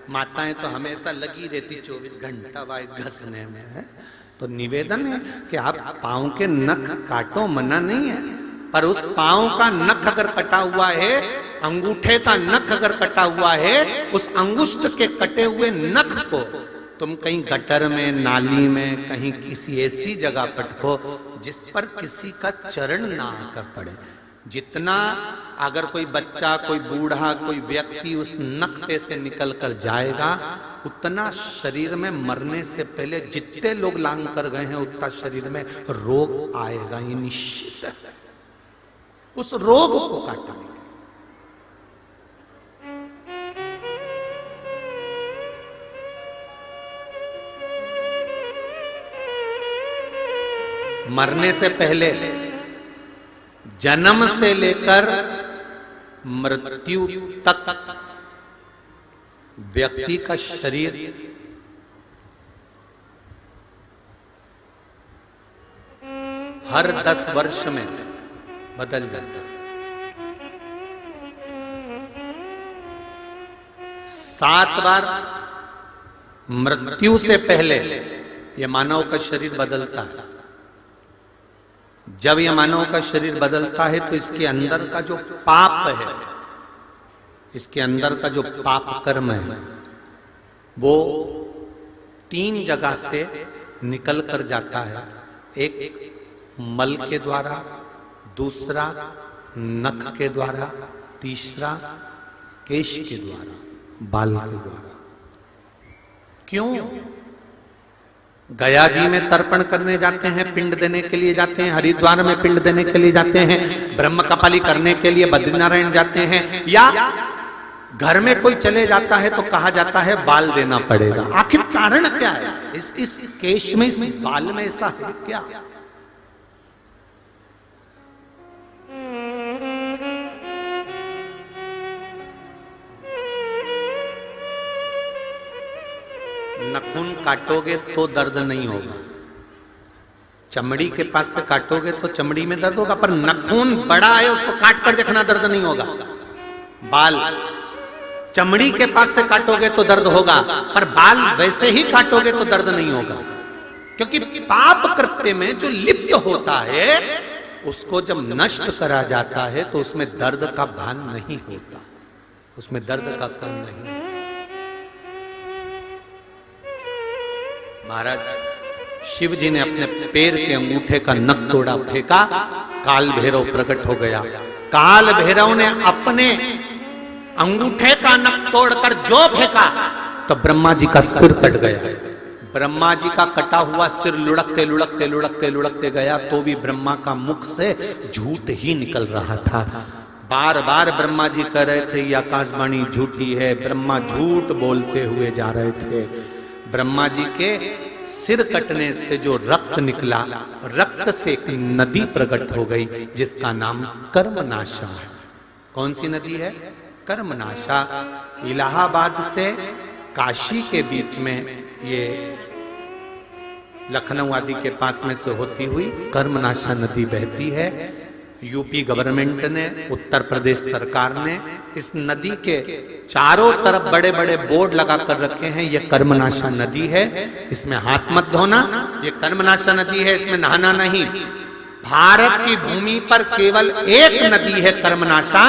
माताएं तो हमेशा लगी रहती 24 घंटा वाइज घसने में है। तो निवेदन है कि आप पांव के नख काटो, मना नहीं है, पर उस पांव का नख अगर कटा हुआ है, अंगूठे का नख अगर कटा हुआ है, उस अंगुष्ठ के कटे हुए नख को तुम कहीं गटर में, नाली में, कहीं किसी ऐसी जगह पटको जिस पर किसी का चरण ना आकर पड़े। जितना अगर कोई बच्चा, कोई बूढ़ा, कोई व्यक्ति उस नख पे से निकल कर जाएगा, उतना शरीर में मरने से पहले जितने लोग लांग कर गए हैं उतना शरीर में रोग आएगा। ये निश्चित है। उस रोग को काटने मरने से पहले, जन्म से लेकर मृत्यु तक व्यक्ति का शरीर हर 10 वर्ष में बदल जाता है। 7 बार मृत्यु से पहले यह मानव का शरीर बदलता है। जब यह मानव का शरीर बदलता है तो इसके अंदर का जो पाप है, इसके अंदर का जो पाप कर्म है, वो 3 जगह से निकल कर जाता है। एक मल के द्वारा, दूसरा नख के द्वारा, तीसरा केश के द्वारा, बाल के द्वारा। क्यों? गया जी में तर्पण करने जाते हैं, पिंड देने के लिए जाते हैं, हरिद्वार में पिंड देने के लिए जाते हैं, ब्रह्म कपाली करने के लिए बद्रीनारायण जाते हैं, या घर में कोई चले जाता है तो कहा जाता है बाल देना पड़ेगा। आखिर कारण क्या है? इस केश में, इस बाल में ऐसा है क्या? नाखून काटोगे तो दर्द नहीं होगा, चमड़ी के पास से काटोगे तो चमड़ी में दर्द होगा, पर नाखून बड़ा है उसको काट कर देखना दर्द नहीं होगा। बाल चमड़ी के पास से काटोगे तो दर्द होगा, पर बाल वैसे ही काटोगे तो दर्द नहीं होगा, क्योंकि पाप कृत्य में जो लिप्त होता है उसको जब नष्ट करा जाता है तो उसमें दर्द का भान नहीं होता, उसमें दर्द का कर्म नहीं। महाराज शिव जी ने अपने पैर के अंगूठे का नख तोड़ा, फेंका, काल भैरव प्रकट हो गया। काल भैरव ने अपने अंगूठे का नख तोड़कर जो फेंका तो ब्रह्मा जी का सिर कट गया। ब्रह्मा जी का कटा हुआ सिर लुढ़कते लुढ़कते लुढ़कते लुढ़कते गया तो भी ब्रह्मा का मुख से झूठ ही निकल रहा था। बार बार ब्रह्मा जी कह रहे थे ये आकाशवाणी झूठी है, ब्रह्मा झूठ बोलते हुए जा रहे थे। ब्रह्मा जी के सिर कटने से जो रक्त निकला, रक्त से एक नदी प्रकट हो गई जिसका नाम कर्मनाशा है। कौन सी नदी है? कर्मनाशा। इलाहाबाद से काशी के बीच में, ये लखनऊ आदि के पास में से होती हुई कर्मनाशा नदी बहती है। यूपी गवर्नमेंट ने, उत्तर प्रदेश सरकार ने इस नदी के चारों तरफ बड़े बड़े बोर्ड लगा कर रखे हैं, ये कर्मनाशा नदी है, इसमें हाथ मत धोना, ये कर्मनाशा नदी है, इसमें नहाना नहीं। भारत की भूमि पर केवल एक नदी है कर्मनाशा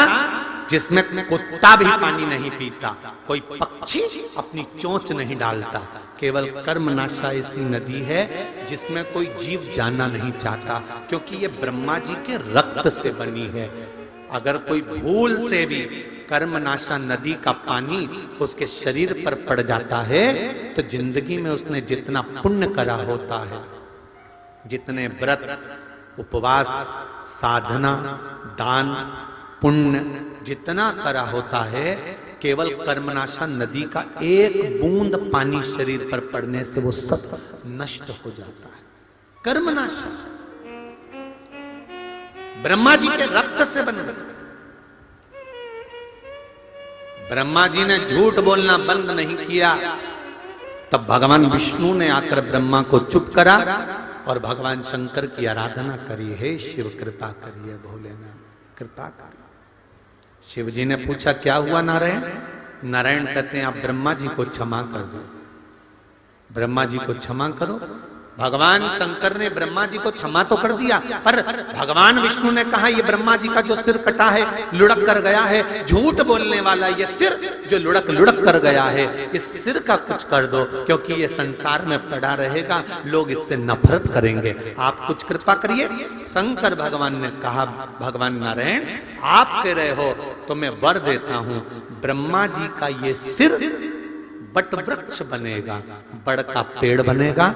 जिसमें कुत्ता भी पानी नहीं पीता, कोई पक्षी अपनी चोंच नहीं डालता। केवल कर्मनाशा ऐसी नदी है जिसमें कोई जीव जाना नहीं चाहता, क्योंकि ये ब्रह्मा जी के रक्त से बनी है। अगर कोई भूल से भी कर्मनाशा नदी का पानी उसके शरीर पर पड़ जाता है तो जिंदगी में उसने जितना पुण्य करा होता है, जितने व्रत, उपवास, साधना, दान, पुण्य जितना करा होता है, केवल कर्मनाशा नदी का एक बूंद पानी शरीर पर पड़ने से वो सब नष्ट हो जाता है। कर्मनाशा ब्रह्मा जी के रक्त से बने। ब्रह्मा जी ने झूठ बोलना बंद नहीं किया, तब भगवान विष्णु ने आकर ब्रह्मा को चुप करा और भगवान शंकर की आराधना करी, हे शिव कृपा करिए, भोलेनाथ कृपा करिए। शिव जी ने पूछा क्या हुआ नारायण? नारायण कहते हैं आप ब्रह्मा जी को क्षमा कर दो, ब्रह्मा जी को क्षमा करो। भगवान शंकर ने ब्रह्मा जी को क्षमा तो कर दिया, पर भगवान विष्णु ने कहा ये ब्रह्मा जी का जो सिर कटा है, लुढ़क कर गया है, झूठ बोलने वाला ये सिर जो लुढ़क लुढ़क कर गया है, इस सिर का कुछ कर दो, क्योंकि ये संसार में पड़ा रहेगा, लोग इससे नफरत करेंगे, आप कुछ कृपा करिए। शंकर भगवान ने कहा भगवान नारायण आप कह रहे हो तो मैं वर देता हूं, ब्रह्मा जी का ये सिर वट वृक्ष बनेगा, बड़ का पेड़ बनेगा।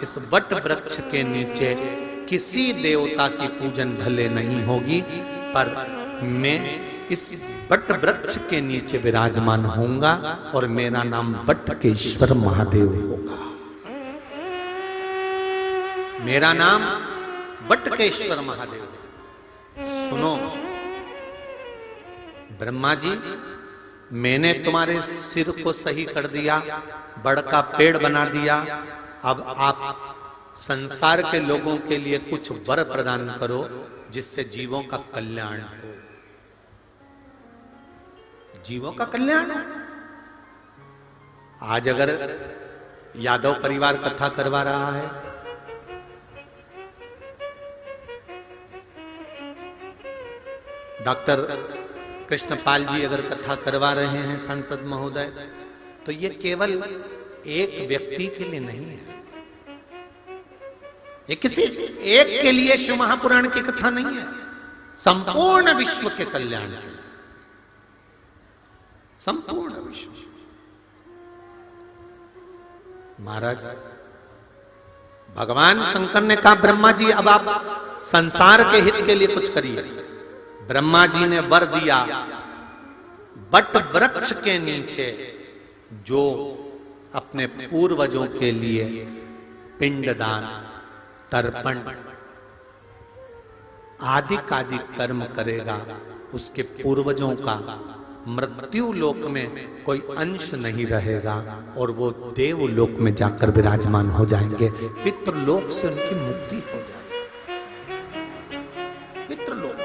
इस वट वृक्ष के नीचे किसी देवता की पूजन भले नहीं होगी, पर मैं इस वट वृक्ष के नीचे विराजमान होऊंगा और मेरा नाम वटकेश्वर महादेव होगा। मेरा नाम वटकेश्वर महादेव। सुनो ब्रह्मा जी, मैंने तुम्हारे सिर को सही कर दिया, बड़ का पेड़ बना दिया, अब आप संसार के लोगों के लिए कुछ वर प्रदान करो जिससे जीवों का कल्याण हो। जीवों का कल्याण हो। आज अगर यादव परिवार कथा करवा रहा है, डॉक्टर कृष्णपाल जी अगर कथा करवा रहे हैं सांसद महोदय, तो ये केवल एक व्यक्ति के लिए नहीं है, ये किसी एक के लिए शिव महापुराण की कथा नहीं है, संपूर्ण विश्व के कल्याण के लिए, संपूर्ण विश्व। महाराज भगवान शंकर ने कहा ब्रह्मा जी अब आप संसार के हित के लिए कुछ करिए। ब्रह्मा जी ने वर दिया, बट वृक्ष के नीचे जो अपने पूर्वजों के लिए पिंडदान, तर्पण आदि कर्म करेगा, उसके पूर्वजों का मृत्यु लोक में कोई अंश नहीं रहेगा और वो देवलोक में जाकर विराजमान हो जाएंगे। पितृलोक से उनकी मुक्ति हो जाएगी। पितृलोक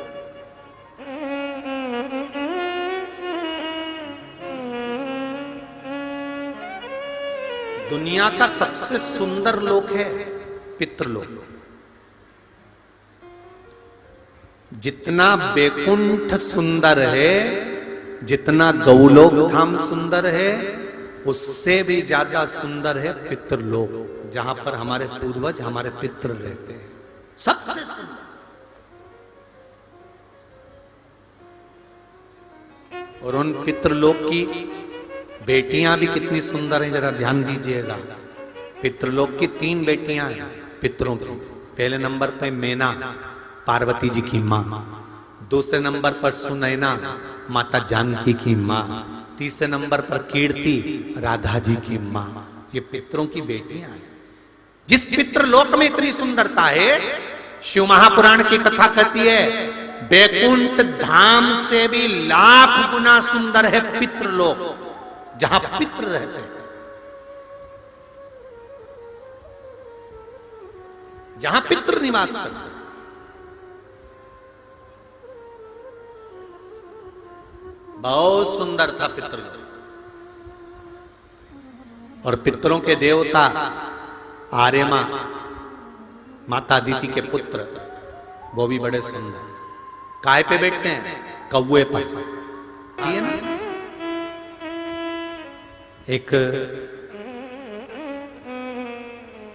दुनिया का सबसे सुंदर लोक है पितृलोक। जितना बैकुंठ सुंदर है, जितना गौलोक धाम सुंदर है, उससे भी ज्यादा सुंदर है पितृलोक, जहां पर हमारे पूर्वज, हमारे पितृ रहते हैं। सबसे सुंदर। और उन पितृलोक की बेटियां भी कितनी सुंदर हैं, जरा ध्यान दीजिएगा। पितृलोक की 3 बेटियां हैं पितरों की। पहले नंबर पर मैना, पार्वती जी की माँ। दूसरे नंबर पर सुनैना, माता जानकी की माँ। तीसरे नंबर पर कीर्ति, राधा जी की माँ। ये पितरों की बेटियां हैं। जिस पितृलोक में इतनी सुंदरता है, शिव महापुराण की कथा कहती है बैकुंठ धाम से भी लाख गुना सुंदर है पितृलोक, जहां पितृ रहते हैं, जहां पितृ निवास करते हैं। बहुत सुंदर था पितृलोक। और पितरों के देवता आर्यमा, माता अदिति के पुत्र, वो भी बड़े सुंदर। काय पे बैठते हैं? कौवे पर। है ना, एक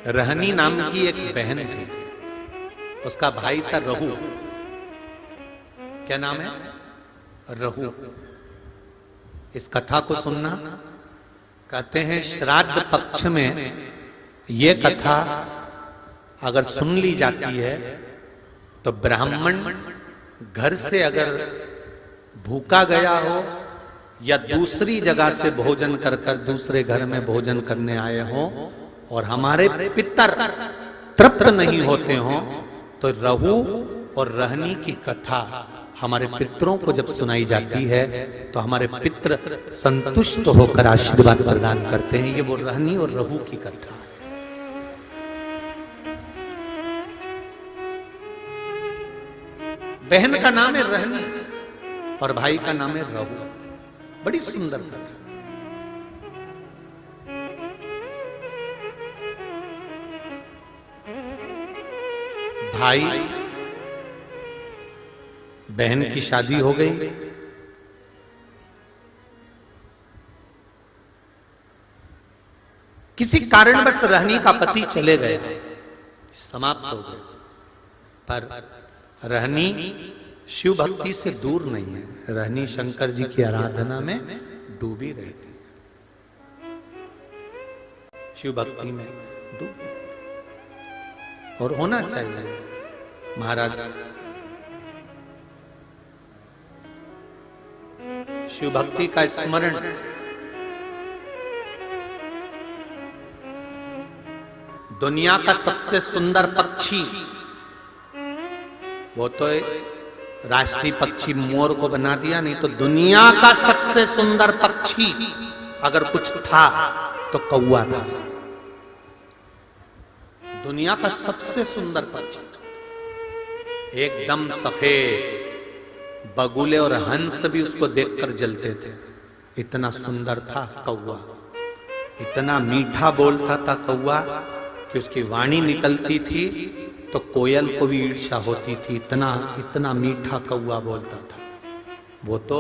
रहनी नाम की एक बहन थी, उसका भाई था रहू। क्या नाम है? रहू। इस कथा को सुनना। कहते हैं श्राद्ध पक्ष में ये कथा अगर सुन ली जाती है तो ब्राह्मण घर से अगर भूखा गया हो या दूसरी जगह से भोजन कर दूसरे घर में भोजन करने आए हो और हमारे पितर तृप्त नहीं होते हो, तो रहू और रहनी की कथा हमारे पितरों को जब सुनाई जाती है तो हमारे पितर संतुष्ट होकर आशीर्वाद प्रदान करते हैं। ये वो रहनी और रहू की कथा। बहन का नाम है रहनी और भाई का नाम है रहू। बड़ी सुंदर कथा। भाई बहन की शादी हो गई। किसी कारणवश रहनी का पति चले गए, समाप्त हो गए। पर रहनी शिव भक्ति से दूर नहीं है। रहनी शंकर जी की आराधना में डूबी रहती है, शिव भक्ति में डूबी रहती। और होना चाहिए। महाराज शिव भक्ति का स्मरण दुनिया का सबसे सुंदर पक्षी, वो तो राष्ट्रीय पक्षी मोर को बना दिया, नहीं तो दुनिया का सबसे सुंदर पक्षी अगर कुछ था तो कौवा था। दुनिया का सबसे सुंदर पक्षी, एकदम सफेद। बगुले और हंस भी उसको देखकर जलते थे, इतना सुंदर था कौवा। इतना मीठा बोलता था कौवा कि उसकी वाणी निकलती थी तो कोयल को भी ईर्ष्या होती थी। इतना इतना मीठा कौवा बोलता था वो। तो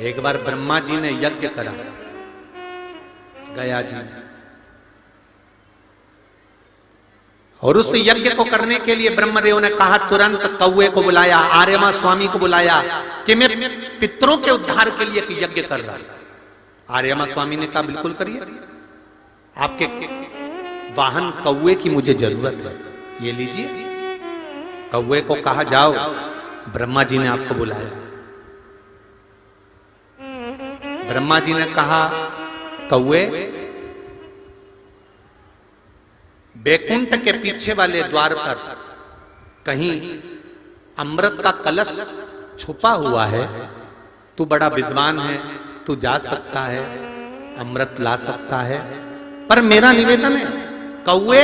एक बार ब्रह्मा जी ने यज्ञ करा, गया जी, और उस यज्ञ को करने के लिए ब्रह्मदेव ने कहा, तुरंत कौवे को बुलाया, आर्यमा स्वामी को बुलाया कि मैं पितरों के उद्धार के लिए एक यज्ञ कर रहा हूं। आर्यमा स्वामी ने कहा बिल्कुल करिए, आपके वाहन कौवे की मुझे जरूरत है, ये लीजिए। कौवे को कहा जाओ ब्रह्मा जी ने आपको बुलाया। ब्रह्मा जी ने कहा, कौवे, बैकुंठ के पीछे वाले द्वार पर कहीं अमृत का कलश छुपा हुआ है, तू बड़ा विद्वान है, तू जा सकता है, अमृत ला सकता है, पर मेरा निवेदन है कौवे,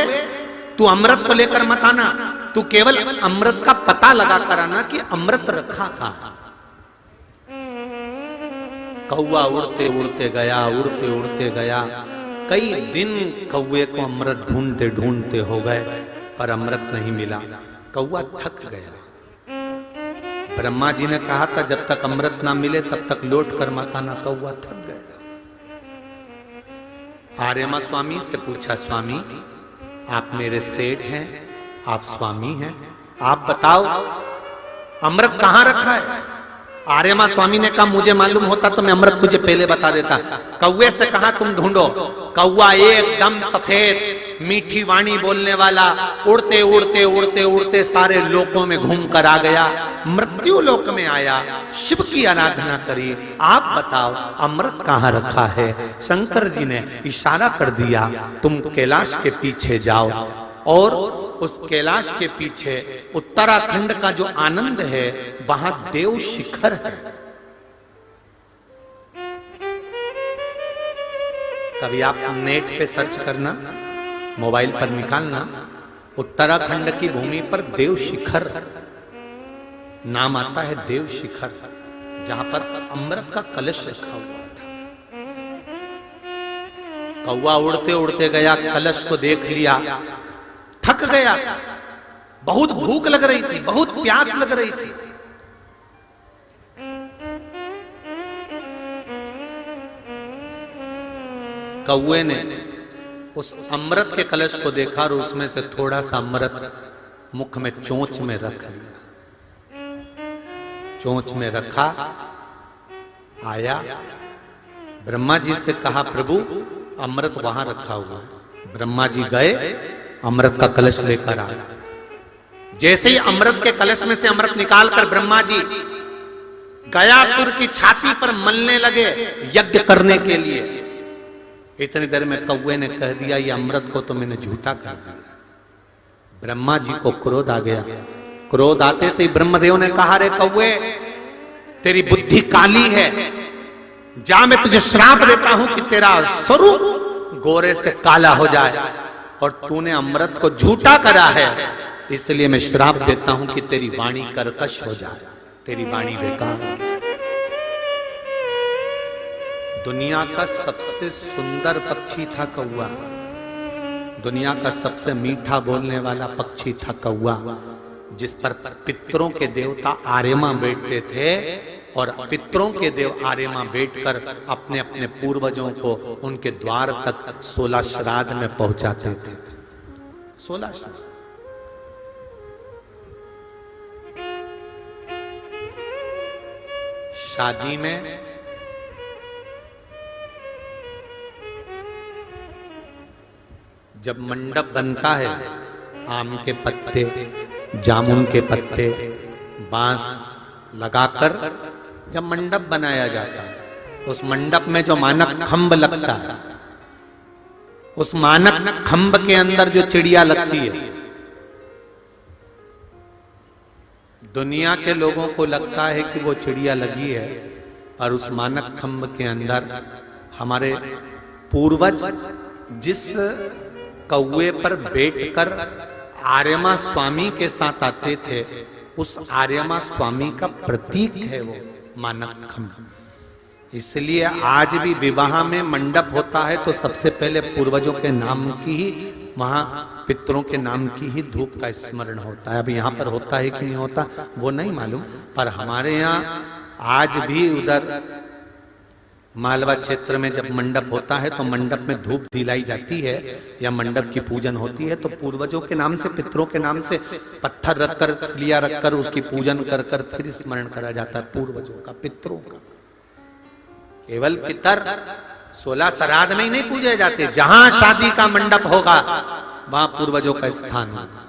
तू अमृत को लेकर मत आना, तू केवल अमृत का पता लगा कर आना कि अमृत रखा कहां। कौवा उड़ते उड़ते गया, उड़ते उड़ते गया, कई दिन कौवे को अमृत ढूंढते ढूंढते हो गए, पर अमृत नहीं मिला। कौवा थक गया। ब्रह्मा जी ने कहा था जब तक अमृत ना मिले तब तक लौट कर मत आना। कौवा थक गया। आर्यमा स्वामी से पूछा, स्वामी आप मेरे सेठ हैं, आप स्वामी हैं, आप बताओ अमृत कहां रखा है। आर्यमा स्वामी ने कहा, मुझे मालूम होता तो मैं अमृत तुझे पहले बता देता। कौवे से कहा तुम ढूंढो। कौवा एकदम सफेद मीठी वाणी बोलने वाला उड़ते उड़ते उड़ते उड़ते सारे लोकों में घूम कर आ गया। मृत्यु लोक में आया, शिव की आराधना करी। आप बताओ अमृत कहां रखा है। शंकर जी ने इशारा कर दिया, तुम कैलाश के पीछे जाओ, और उस कैलाश के पीछे उत्तराखंड का जो आनंद है वहां देव शिखर है। कभी आप नेट पे सर्च करना, मोबाइल पर निकालना, उत्तराखंड की भूमि पर देव शिखर नाम आता है, देव शिखर, जहां पर अमृत का कलश रखा हुआ था। कौवा उड़ते उड़ते गया, कलश को देख लिया, थक गया, बहुत भूख लग रही थी, बहुत प्यास लग रही थी। कौवे ने उस अमृत के कलश को देखा और उसमें से थोड़ा सा अमृत मुख में चोंच में रख लिया। चोंच में रखा, आया, ब्रह्मा जी से कहा, प्रभु अमृत वहां रखा हुआ है। ब्रह्मा जी गए, अमृत का कलश लेकर आए। जैसे ही अमृत के कलश में से अमृत निकालकर ब्रह्मा जी गयासुर की छाती पर मलने लगे यज्ञ करने के लिए, इतनी देर में कौवे ने कह दिया, ये अमृत को तो मैंने झूठा कर दिया। ब्रह्मा जी को क्रोध आ गया। क्रोध आते से ही ब्रह्मदेव ने कहा, रे कौवे, तेरी बुद्धि काली है, जा मैं तुझे श्राप देता हूं कि तेरा स्वरूप गोरे से काला हो जाए, और तूने अमृत को झूठा करा है, इसलिए मैं श्राप देता हूं कि तेरी वाणी कर्कश हो जाए, तेरी वाणी बेकार हो जाए। दुनिया का सबसे सुंदर पक्षी था कौवा, दुनिया का सबसे मीठा बोलने वाला पक्षी था कौवा, जिस पर पितरों के देवता आर्यमा बैठते थे, और पितरों के देव आर्यमा बैठकर अपने अपने पूर्वजों को उनके द्वार तक 16 श्राद्ध में पहुंचाते थे। 16 श्राद्ध। शादी में जब मंडप बनता है, आम के पत्ते, जामुन के पत्ते, बांस लगाकर जब मंडप बनाया जाता है, उस मंडप में जो मानक खंभ लगता है, उस मानक खंभ के अंदर जो चिड़िया लगती है, दुनिया के लोगों को लगता है कि वो चिड़िया लगी है, और उस मानक खंभ के अंदर हमारे पूर्वज जिस कौवे पर बैठकर आर्यमा स्वामी के साथ आते थे, उस आर्यमा स्वामी का प्रतीक है वो मानक खंभ। इसलिए आज भी विवाह में मंडप होता है तो सबसे पहले पूर्वजों के नाम की ही, वहां पितरों के नाम की ही धूप का स्मरण होता है। अब यहाँ पर होता है कि नहीं होता वो नहीं मालूम, पर हमारे यहाँ आज भी उधर मालवा क्षेत्र में जब मंडप होता है तो मंडप में धूप दिलाई जाती है या मंडप की पूजन होती है, तो पूर्वजों के नाम से, पितरों के नाम से पत्थर रखकर, लिया रखकर उसकी पूजन कर कर फिर स्मरण करा जाता है पूर्वजों का, पितरों का। केवल पितर 16 श्राद्ध में ही नहीं पूजे जाते, जहां शादी का मंडप होगा वहां पूर्वजों का स्थान होगा।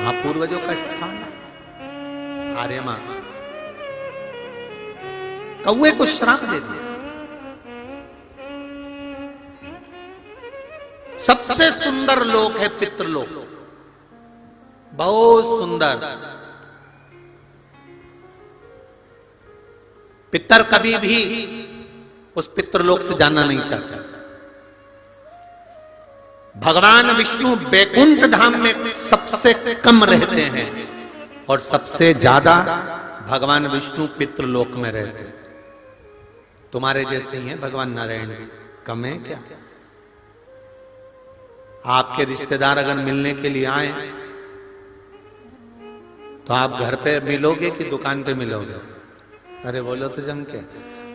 वहां पूर्वजों का स्थान। आर्यमा कौए को श्राप दे दिया। सबसे सुंदर लोक है पितृलोक, बहुत सुंदर। पितर कभी भी उस पितृलोक से जाना नहीं चाहता। भगवान विष्णु बैकुंठ धाम में सबसे कम रहते हैं और सबसे ज्यादा भगवान विष्णु पितृलोक में रहते हैं। तुम्हारे जैसे ही हैं भगवान नारायण भी, कम है क्या? आपके रिश्तेदार अगर मिलने के लिए आए तो आप घर पे मिलोगे कि दुकान पे मिलोगे? अरे बोलो तो जम के।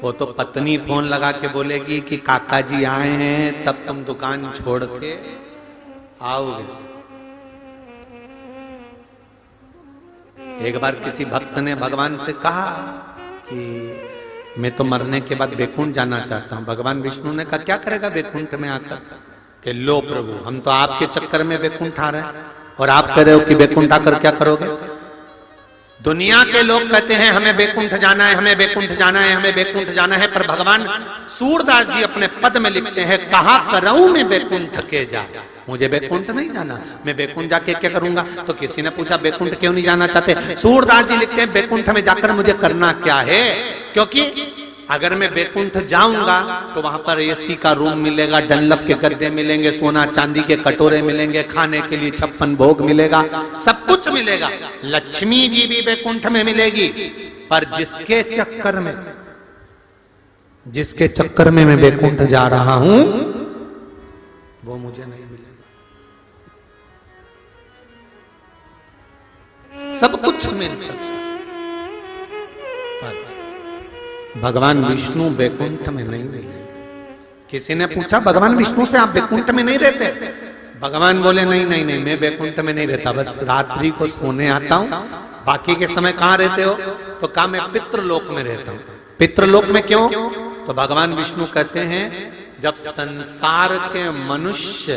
वो तो पत्नी फोन लगा के बोलेगी कि काका जी आए हैं, तब तुम दुकान छोड़ के आओगे। एक बार किसी भक्त ने भगवान से कहा कि मैं तो मरने के बाद बैकुंठ जाना चाहता हूं। भगवान विष्णु ने कहा क्या करेगा बैकुंठ में आकर? कि लो प्रभु, हम तो आपके चक्कर में बैकुंठ आ रहे हैं और आप कह रहे हो कि बैकुंठ आकर क्या करोगे? दुनिया के लोग कहते हैं हमें बैकुंठ जाना है, हमें बैकुंठ जाना है, हमें बैकुंठ जाना है, पर भगवान सूरदास जी अपने पद में लिखते हैं कहा कराऊं मैं बैकुंठ के जा। मुझे बैकुंठ नहीं जाना, मैं बैकुंठ जाके क्या करूंगा? तो किसी ने पूछा बैकुंठ क्यों नहीं जाना चाहते? सूरदास जी लिखते हैं बैकुंठ में जाकर मुझे करना क्या है? क्योंकि अगर मैं बैकुंठ जाऊंगा तो वहां पर एसी का रूम मिलेगा, डनलप के गद्दे मिलेंगे, सोना चांदी के कटोरे मिलेंगे, खाने के लिए 56 भोग मिलेगा, सब कुछ मिलेगा। लक्ष्मी जी भी बैकुंठ में मिलेगी, पर जिसके चक्कर में मैं बैकुंठ जा रहा हूं वो मुझे नहीं मिलेगा। सब कुछ मिल सकता, भगवान विष्णु बैकुंठ में नहीं मिलेंगे। किसी ने पूछा भगवान विष्णु से आप बैकुंठ में नहीं रहते? भगवान बोले नहीं नहीं नहीं, मैं बैकुंठ में नहीं रहता, बस रात्रि को सोने आता हूं, बाकी के समय कहां रहते हो? तो कहा मैं पितृलोक में रहता हूं। पितृलोक में क्यों? तो भगवान विष्णु कहते हैं जब संसार के मनुष्य,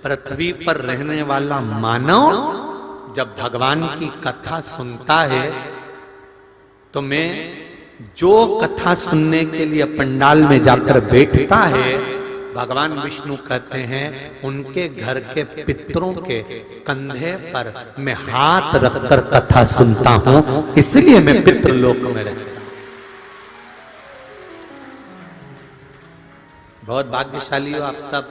पृथ्वी पर रहने वाला मानव जब भगवान की कथा सुनता है तो मैं जो कथा सुनने के लिए पंडाल में जाकर बैठता है, भगवान विष्णु कहते हैं उनके घर के पितरों के कंधे पर मैं हाथ रखकर कथा सुनता हूं, इसलिए मैं पितृलोक में रहता हूं। बहुत भाग्यशाली हो आप सब,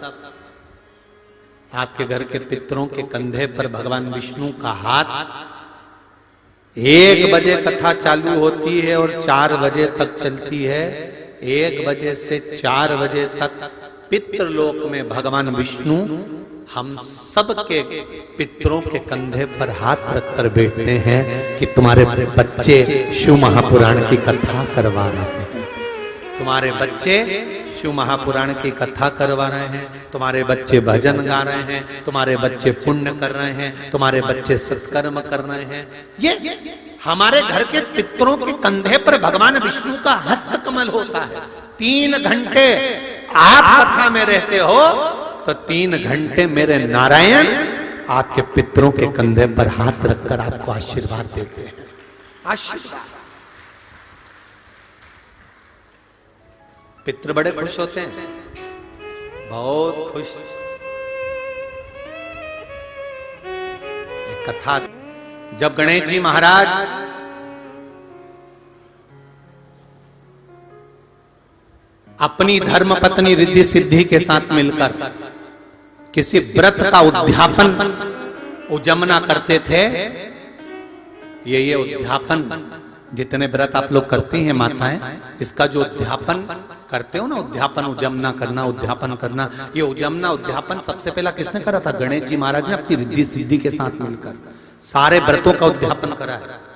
आपके घर के पितरों के कंधे पर भगवान विष्णु का हाथ। 1 बजे कथा चालू होती है और 4 बजे तक चलती है। 1 बजे से 4 बजे तक पितृलोक में भगवान विष्णु हम सब के पितरों के कंधे पर हाथ रखकर बैठते हैं कि तुम्हारे बच्चे शिव महापुराण की कथा करवा रहे हैं, तुम्हारे बच्चे शिव महापुराण की कथा करवा रहे हैं, तुम्हारे बच्चे भजन गा रहे हैं, तुम्हारे बच्चे पुण्य कर रहे हैं, तुम्हारे बच्चे सत्कर्म कर रहे हैं। ये हमारे घर के पितरों के कंधे पर भगवान विष्णु का हस्त कमल होता है। 3 घंटे आप कथा में रहते हो तो 3 घंटे मेरे नारायण आपके पितरों के कंधे पर हाथ रखकर आपको आशीर्वाद देते हैं। आशीर्वाद, पितृ बड़े खुश होते हैं, बहुत खुश। एक कथा, जब गणेश जी महाराज अपनी धर्म पत्नी रिद्धि सिद्धि के साथ मिलकर किसी व्रत का उद्यापन उजमना करते थे, ये उद्यापन जितने व्रत आप लोग करती हैं माताएं, इसका जो उद्यापन करते हो ना, उद्यापन उजमना करना, उद्यापन करना, ये उजमना उद्यापन सबसे पहला किसने करा था? गणेश जी महाराज ने अपनी रिद्धि सिद्धि के साथ मिलकर सारे व्रतों का उद्यापन करा है।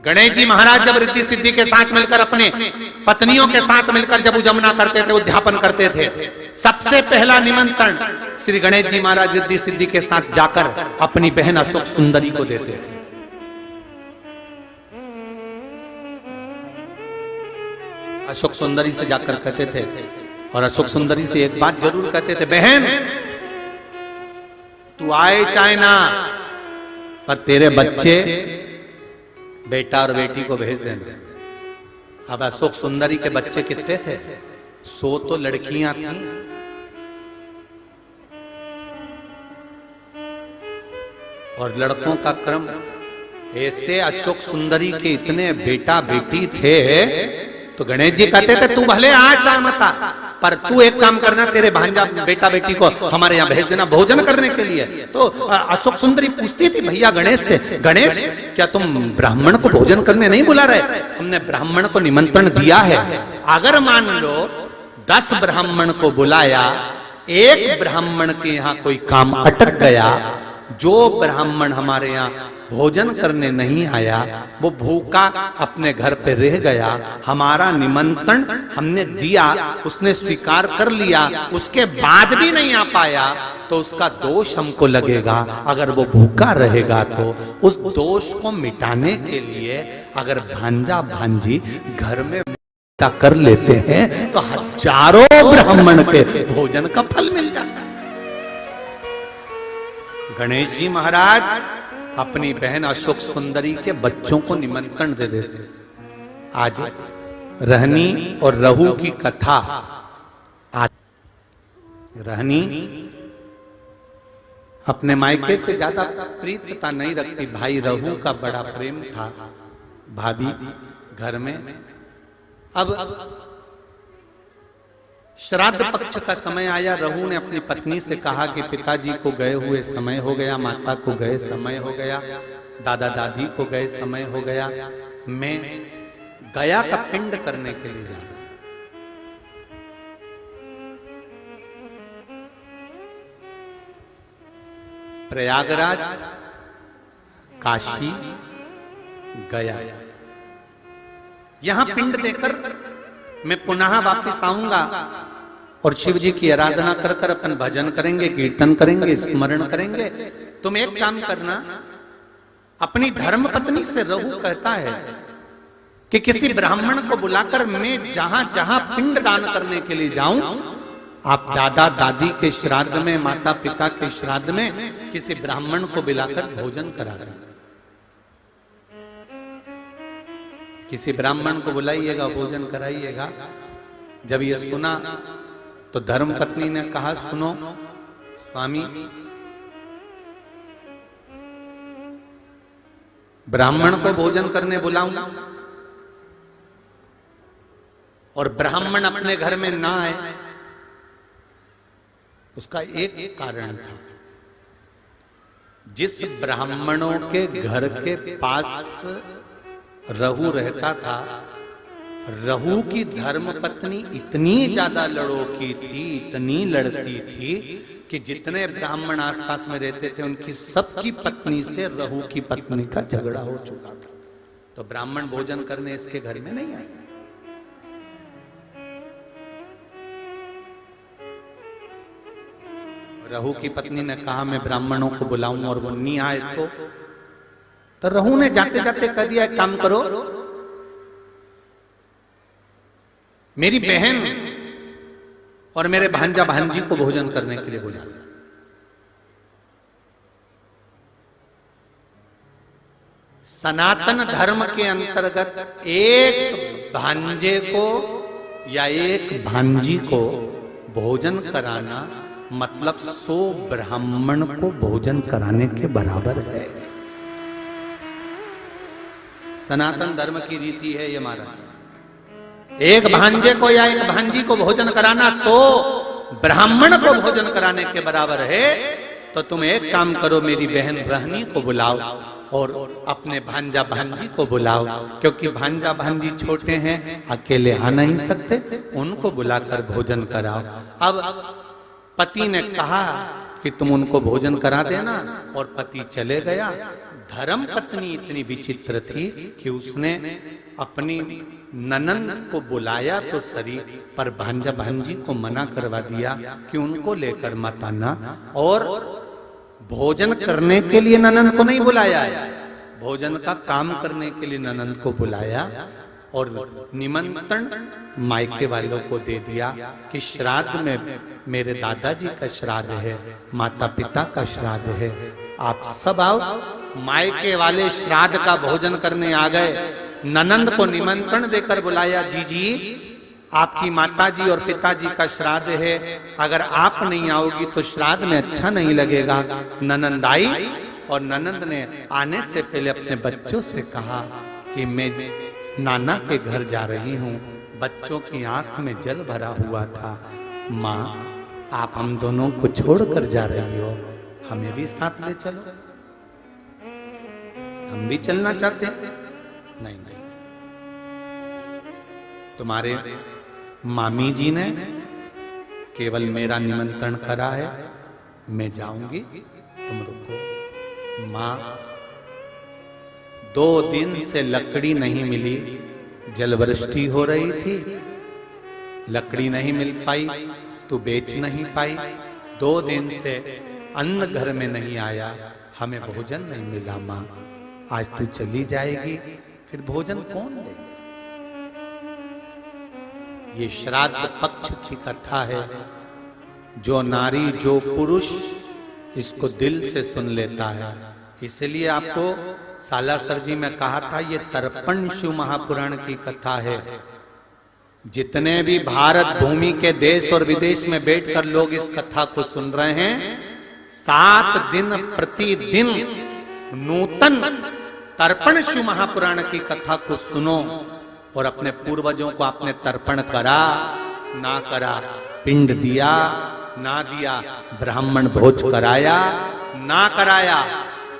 गणेश जी महाराज जब रिद्धि सिद्धि के साथ मिलकर अपने पत्नियों के साथ मिलकर जब उजमना करते थे, उद्यापन करते थे, सबसे पहला निमंत्रण श्री गणेश जी महाराज रिद्धि सिद्धि के साथ जाकर अपनी बहन अशोक सुंदरी को देते थे। अशोक सुंदरी से जाकर कहते थे, और अशोक सुंदरी से एक बात जरूर कहते थे, बहन तू आए चाहे ना, पर तेरे बच्चे बेटा और बेटी को भेज देना। अब अशोक सुंदरी के बच्चे कितने थे? 100 तो लड़कियां थी। और लड़कों का क्रम ऐसे, अशोक सुंदरी के इतने बेटा बेटी थे तो गणेश जी कहते थे तू भले आ चाहे मत आ, पर तू एक काम करना, तेरे भांजा बेटा बेटी को हमारे यहाँ भेज देना भोजन करने के लिए। तो अशोक सुंदरी पूछती थी भैया गणेश से, गणेश क्या तुम ब्राह्मण को भोजन करने नहीं बुला रहे? हमने ब्राह्मण को निमंत्रण दिया है, अगर मान लो 10 ब्राह्मण को बुलाया, एक ब्राह्मण के यहाँ कोई काम अटक गया, जो ब्राह्मण हमारे यहाँ भोजन करने नहीं आया वो भूखा अपने घर पे रह गया, हमारा निमंत्रण हमने दिया, उसने स्वीकार कर लिया, उसके बाद भी नहीं आ पाया तो उसका दोष हमको लगेगा। अगर वो भूखा रहेगा तो उस दोष को मिटाने के लिए अगर भांजा भांजी घर में कर लेते हैं तो हजारों ब्राह्मण के भोजन का फल मिल जाता है। गणेश जी महाराज अपनी बहन अशोक सुंदरी के बच्चों को निमंत्रण दे देते। आज रहनी और रहू की कथा। आज रहनी अपने मायके से ज्यादा प्रीतता नहीं रखती, भाई रहू का बड़ा प्रेम था भाभी घर में। अब श्राद्ध पक्ष का समय आया, रहू ने अपनी पत्नी से कहा कि पिताजी को गए हुए समय हो गया, माता को गए समय हो गया, दादा दादी को गए समय हो गया, मैं गया का पिंड करने के लिए जा रहा हूं। प्रयागराज, काशी, गया, यहां पिंड देकर मैं पुनः वापस आऊंगा और शिव जी की आराधना कर कर अपन भजन करेंगे, कीर्तन करेंगे, स्मरण करेंगे। तुम एक काम करना, अपनी धर्म पत्नी से रहू कहता है कि किसी ब्राह्मण को बुलाकर मैं जहां जहां पिंड दान करने के लिए जाऊं, आप दादा दादी के श्राद्ध में, माता पिता के श्राद्ध में किसी ब्राह्मण को बुलाकर भोजन करा दें। किसी ब्राह्मण को बुलाइएगा, भोजन कराइएगा। जब ये सुना तो धर्मपत्नी ने कहा सुनो स्वामी, ब्राह्मण को भोजन करने बुलाऊं और ब्राह्मण अपने घर में ना आए, उसका एक कारण था। जिस ब्राह्मणों के घर के पास रहू रहता था, रहू की धर्मपत्नी इतनी ज्यादा लड़ोकी थी, इतनी लड़ती थी कि जितने ब्राह्मण आसपास में रहते थे उनकी सबकी पत्नी से रहू की पत्नी का झगड़ा हो चुका था। तो ब्राह्मण भोजन करने इसके घर में नहीं आए। रहू की पत्नी ने कहा मैं ब्राह्मणों को बुलाऊं और वो नहीं आए तो रहू ने जाते जाते कह दिया एक काम करो, मेरी बहन और मेरे भांजा भांजी को भोजन करने के लिए बुला। सनातन धर्म के अंतर्गत एक भांजे को या एक भांजी को भोजन कराना मतलब 100 ब्राह्मण को भोजन कराने के बराबर है। सनातन धर्म की रीति है ये महाराज। एक भांजे को या एक भांजी को भोजन कराना 100 ब्राह्मण को भोजन कराने के बराबर है। तो तुम एक काम करो, मेरी बहन रहनी को बुलाओ और अपने भांजा भांजी को बुलाओ, क्योंकि भांजा भांजी छोटे हैं, अकेले आ नहीं सकते, उनको बुलाकर भोजन कराओ। अब पति ने कहा कि तुम उनको भोजन करा देना और पति चले गया। धर्म पत्नी इतनी विचित्र थी कि उसने अपनी ननंद को बुलाया तो सही, पर भांजा भांजी को मना करवा दिया कि उनको लेकर मत आना। और भोजन करने के लिए ननंद को नहीं बुलाया है, भोजन का काम करने के लिए ननंद को बुलाया और निमंत्रण मायके वालों को दे दिया कि श्राद्ध में मेरे दादाजी का श्राद्ध है, माता पिता का श्राद्ध है, आप सब आओ मायके वाले श्राद्ध का भोजन करने आ गए। ननंद को निमंत्रण देकर बुलाया, जी आपकी माताजी और पिताजी का श्राद्ध है, अगर आप नहीं आओगी तो श्राद्ध में अच्छा नहीं लगेगा। ननंद आई और ननंद ने आने से पहले अपने बच्चों से कहा कि मैं नाना के घर जा रही हूँ। बच्चों की आंख में जल भरा हुआ था। माँ, आप हम दोनों को छोड़कर जा रही हो, हमें भी साथ ले चलो, हम भी चलना चाहते हैं। नहीं नहीं, तुम्हारे मामी जी ने केवल मेरा निमंत्रण करा है, मैं जाऊंगी, तुम रुको। मां, 2 दिन से लकड़ी नहीं मिली, जलवृष्टि हो रही थी, लकड़ी नहीं मिल पाई, तू बेच नहीं पाई, 2 दिन से अन्न घर में नहीं आया, हमें भोजन नहीं मिला। मां, आज तू चली जाएगी, फिर भोजन कौन देगा? ये श्राद्ध पक्ष की कथा है। जो नारी, जो पुरुष इसको दिल से सुन लेता है, इसलिए आपको सालासर जी में कहा था, ये तर्पण शिव महापुराण की कथा है। जितने भी भारत भूमि के देश और विदेश में बैठकर लोग इस कथा को सुन रहे हैं, 7 दिन प्रतिदिन नूतन तर्पण शिव महापुराण की कथा को सुनो और अपने पूर्वजों को आपने तर्पण करा ना करा, पिंड दिया ना दिया, ब्राह्मण भोज कराया ना कराया,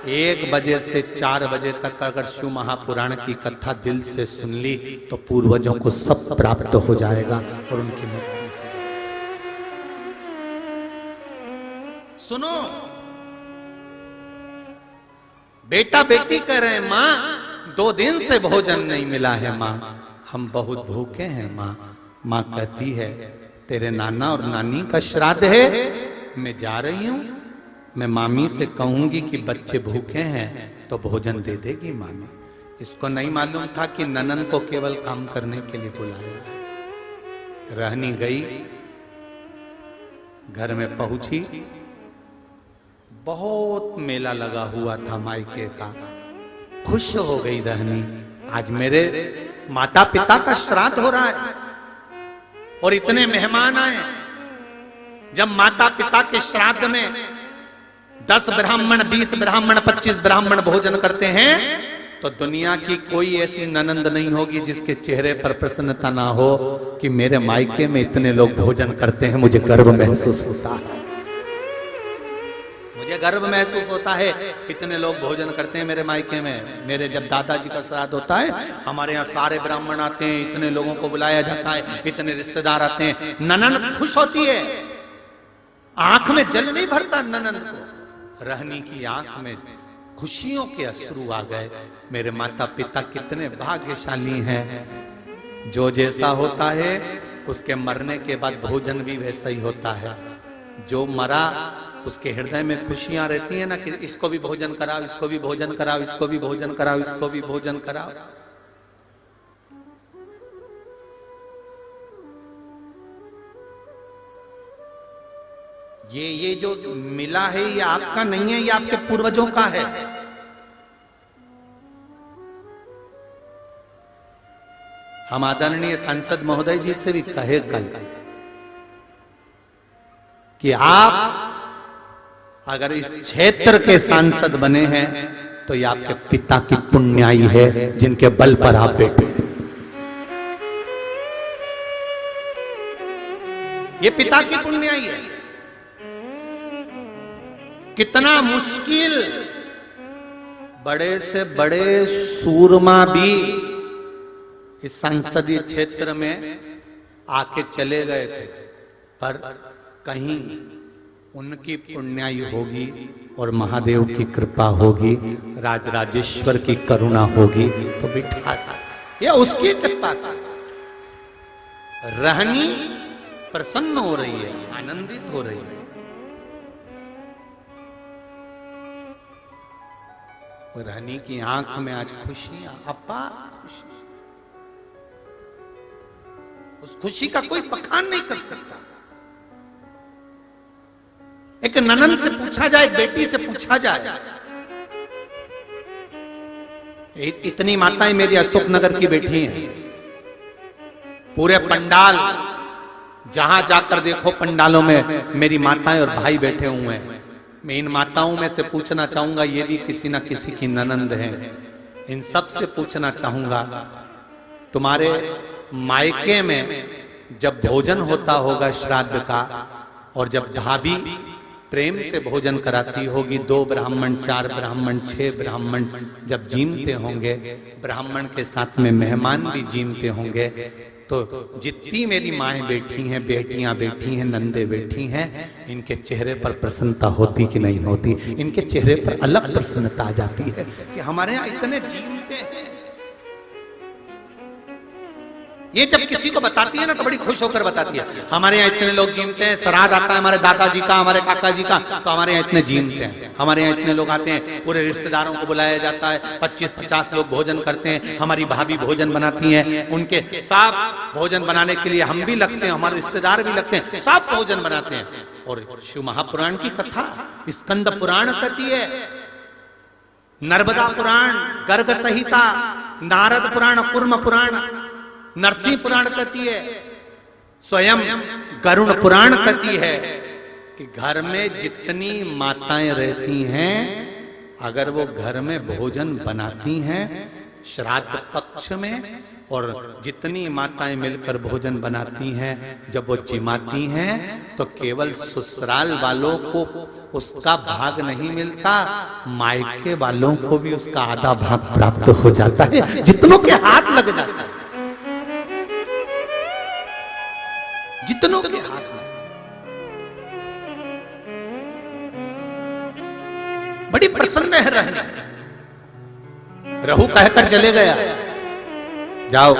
1 बजे से 4 बजे तक अगर शिव महापुराण की कथा दिल से सुन ली तो पूर्वजों को सब प्राप्त हो जाएगा और उनकी मुक्ति। सुनो, बेटा बेटी कह रहे हैं, मां 2 दिन से भोजन नहीं मिला है, मां हम बहुत भूखे हैं। मां कहती है, तेरे नाना और नानी का श्राद्ध है, मैं जा रही हूं, मैं मामी से कहूंगी कि बच्चे भूखे हैं तो भोजन दे देगी मामी। इसको नहीं मालूम था कि ननंद को केवल काम करने के लिए बुलाया। रहनी गई, घर में पहुंची, बहुत मेला लगा हुआ था मायके का। खुश हो गई रहनी, आज मेरे माता पिता का श्राद्ध हो रहा है और इतने मेहमान आए। जब माता पिता के श्राद्ध में 10 ब्राह्मण, 20 ब्राह्मण, 25 ब्राह्मण भोजन करते हैं तो दुनिया की कोई ऐसी ननंद नहीं होगी जिसके चेहरे पर प्रसन्नता ना हो कि मेरे मायके में इतने लोग भोजन करते हैं, मुझे गर्व महसूस होता है, मुझे गर्व महसूस होता है, इतने लोग भोजन करते हैं मेरे मायके में। मेरे जब दादाजी का श्राद्ध होता है, हमारे यहाँ सारे ब्राह्मण आते हैं, इतने लोगों को बुलाया जाता है, इतने रिश्तेदार आते हैं, ननंद खुश होती है, आंख में जल नहीं भरता ननंद को। रहनी की आंख में खुशियों के अश्रु आ गए। मेरे माता पिता कितने भाग्यशाली हैं। जो जैसा होता है उसके मरने के बाद भोजन भी वैसा ही होता है। जो मरा उसके हृदय में खुशियां रहती है ना कि इसको भी भोजन कराओ, इसको भी भोजन कराओ, इसको भी भोजन कराओ, इसको भी भोजन कराओ। ये जो मिला है ये आपका नहीं है, ये आपके पूर्वजों का है। हम आदरणीय सांसद महोदय जी से भी कहे कल कि आप अगर इस क्षेत्र के सांसद बने हैं तो ये आपके पिता की पुण्याई है जिनके बल पर आप बैठे। ये पिता की पुण्याई है। कितना मुश्किल, बड़े से बड़े सूरमा भी इस संसदीय क्षेत्र में आके चले गए थे, पर कहीं उनकी पुण्याई होगी और महादेव की कृपा होगी, राजराजेश्वर की करुणा होगी तो बिठा ये उसकी कृपा से रहनी प्रसन्न हो रही है, आनंदित हो रही है। रहनी की आंख में आज खुशियां, अपार खुशी। उस खुशी का कोई बखान नहीं कर सकता। एक ननंद से पूछा जाए, बेटी से पूछा जाए इतनी माताएं मेरी अशोकनगर की बैठी हैं। पूरे पंडाल जहां जाकर देखो पंडालों में मेरी माताएं और भाई बैठे हुए हैं। मैं इन माताओं में से पूछना चाहूंगा, ये भी किसी ना किसी की ननंद है, इन सब से पूछना चाहूंगा, तुम्हारे मायके में जब भोजन होता होगा श्राद्ध का, और जब भाभी प्रेम से भोजन कराती होगी, 2 ब्राह्मण 4 ब्राह्मण 6 ब्राह्मण जब जीमते होंगे, ब्राह्मण के साथ में मेहमान भी जीमते होंगे, तो जितनी मेरी माएँ बैठी हैं, बेटियां बैठी हैं, नंदे बैठी हैं, इनके चेहरे पर प्रसन्नता होती कि नहीं होती? इनके चेहरे पर अलग प्रसन्नता आ जाती है कि हमारे यहाँ इतने जीवते हैं। ये जब किसी को बताती है ना तो बड़ी खुश होकर बताती है, हमारे यहाँ इतने लोग जीवते हैं, श्राद्ध आता है हमारे दादाजी का, हमारे काका जी का, तो हमारे यहाँ इतने जीवते हैं, हमारे यहाँ इतने लोग आते हैं, पूरे रिश्तेदारों को बुलाया जाता है, 25-50 लोग भोजन करते हैं, हमारी भाभी भोजन बनाती हैं, उनके सब भोजन बनाने के लिए हम भी लगते हैं, हमारे रिश्तेदार भी लगते हैं, सब भोजन बनाते हैं। और शिव महापुराण की कथा स्कंद पुराण कहती है, नर्मदा पुराण, गर्ग संहिता, नारद पुराण, कूर्म पुराण, नरसिंह पुराण कहती है, स्वयं गरुड़ पुराण कहती है कि घर में जितनी माताएं रहती हैं, अगर वो घर में भोजन बनाती हैं श्राद्ध पक्ष में, और जितनी माताएं मिलकर भोजन बनाती हैं, जब वो जिमाती हैं तो केवल ससुराल वालों को उसका भाग नहीं मिलता, मायके वालों को भी उसका आधा भाग प्राप्त हो जाता है, जितनों के हाथ लग जाता है, जितनों के हाथ में। बड़ी प्रसन्न है रहना। रहू कहकर चले गया, जाओ।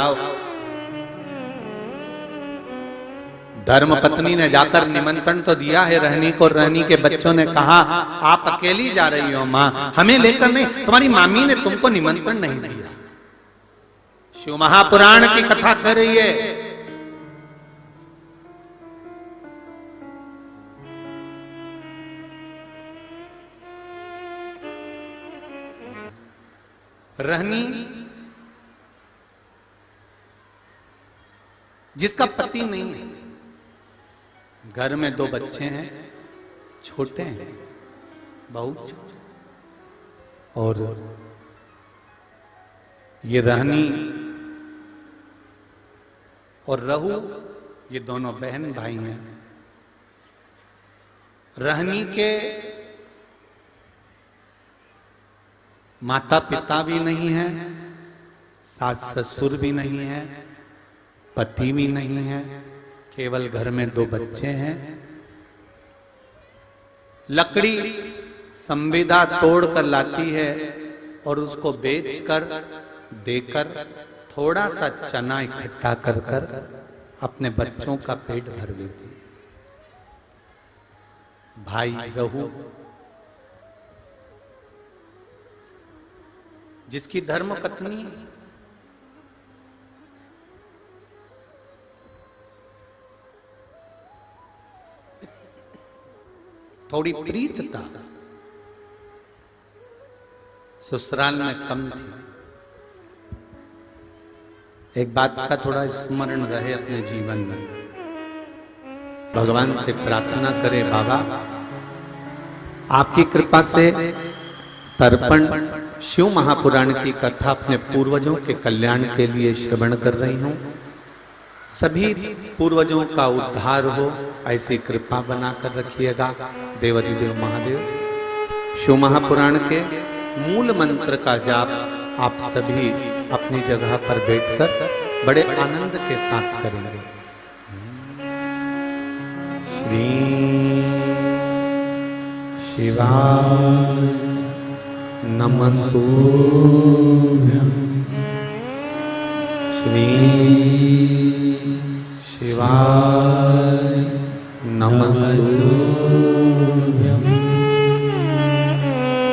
धर्म पत्नी ने जाकर निमंत्रण तो दिया है रहनी को, रहनी के बच्चों ने कहा आप अकेली जा रही हो मां, हमें लेकर नहीं, तुम्हारी मामी ने तुमको निमंत्रण नहीं दिया। शिव महापुराण की कथा कर रही है, रहनी जिसका पति नहीं है, घर में 2 बच्चे हैं, छोटे हैं, बहुत छोटे, और ये रहनी और रहू ये दोनों बहन भाई हैं। रहनी के माता पिता भी नहीं है, सास ससुर भी नहीं है, पति भी नहीं है, केवल घर में 2 बच्चे हैं। लकड़ी संविदा तोड़ कर लाती है और उसको बेचकर देकर थोड़ा सा चना इकट्ठा कर कर अपने बच्चों का पेट भर देती है। भाई रहू जिसकी धर्म पत्नी थोड़ी प्रीतता ससुराल में कम थी। एक बात का थोड़ा स्मरण रहे अपने जीवन में, भगवान से प्रार्थना करे, बाबा आपकी कृपा से तर्पण शिव महापुराण की कथा अपने पूर्वजों के कल्याण के लिए श्रवण कर रही हूं। सभी पूर्वजों का उद्धार हो ऐसी कृपा बनाकर रखिएगा। देवाधिदेव महादेव शिव महापुराण के मूल मंत्र का जाप आप सभी अपनी जगह पर बैठकर बड़े आनंद के साथ करेंगे। श्री शिवाय नमस्तुभ्यं, श्री शिवाय नमस्तुभ्यं,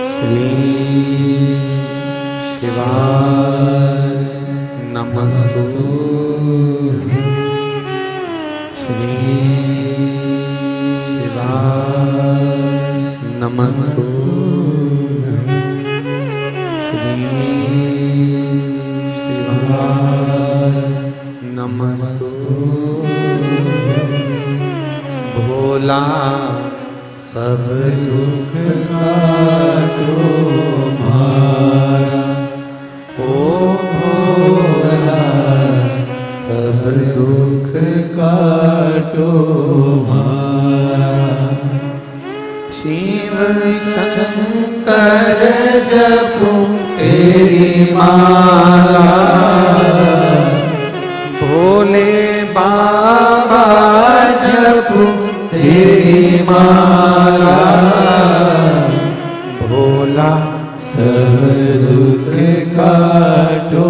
श्री शिवाय नमस्तुभ्यं, श्री शिवाय नमस्तुभ्यं, श्री नमस्तु भोला सब दुख काटो मारा, ओ भोला सब दुख काटो मारा। शिव शंकर जपो तेरी माला, भोले बाबा जपो तेरी माला, भोला सब दुख काटो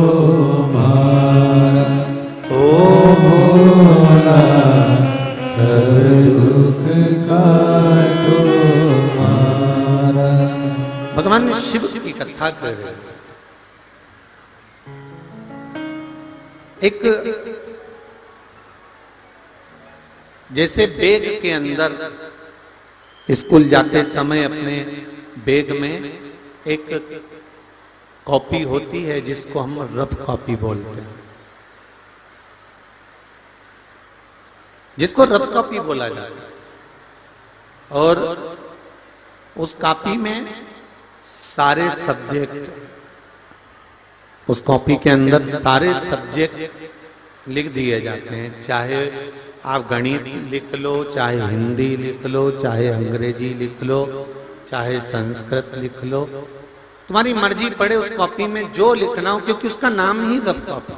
मारा, ओ भोला सब दुख काटो मारा। भगवान शिव की कथा कर रहे हैं। एक जैसे बैग के अंदर स्कूल जाते समय अपने बैग में एक कॉपी होती है जिसको हम रफ कॉपी बोलते हैं, जिसको रफ कॉपी बोला जाता है। और उस कॉपी में सारे सब्जेक्ट, उस कॉपी के अंदर सारे सब्जेक्ट लिख दिए जाते हैं। चाहे आप गणित लिख लो, चाहे हिंदी लिख लो, चाहे अंग्रेजी लिख लो, चाहे संस्कृत लिख लो, तुम्हारी मर्जी पड़े उस कॉपी में जो लिखना हो, क्योंकि उसका नाम ही रफ कॉपी।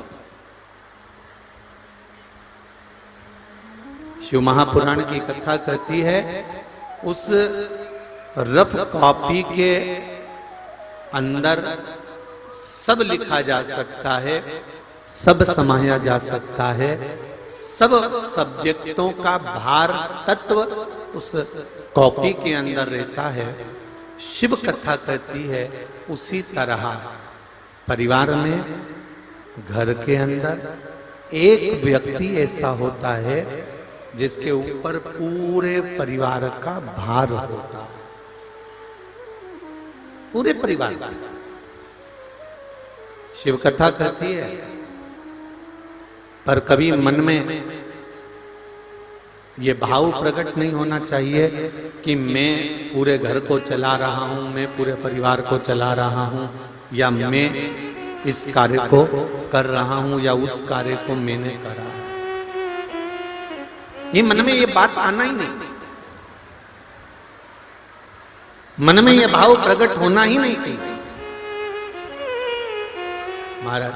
शिव महापुराण की कथा कहती है उस रफ कॉपी के अंदर सब लिखा जा सकता है, सब समाया जा सकता है, सब सब्जेक्टों का भार तत्व उस कॉपी के अंदर रहता है। शिव कथा कहती है उसी तरह परिवार में, घर के अंदर एक व्यक्ति ऐसा होता है जिसके ऊपर पूरे परिवार का भार होता है, पूरे परिवार का। शिव कथा कहती है, पर कभी मन में ये भाव प्रकट नहीं होना चाहिए कि मैं पूरे घर को चला रहा हूं, मैं पूरे परिवार को चला रहा हूं, या मैं इस कार्य को कर रहा हूं, या उस कार्य को मैंने करा है। ये मन में ये बात आना ही नहीं, मन में ये भाव प्रकट होना ही नहीं चाहिए। महाराज,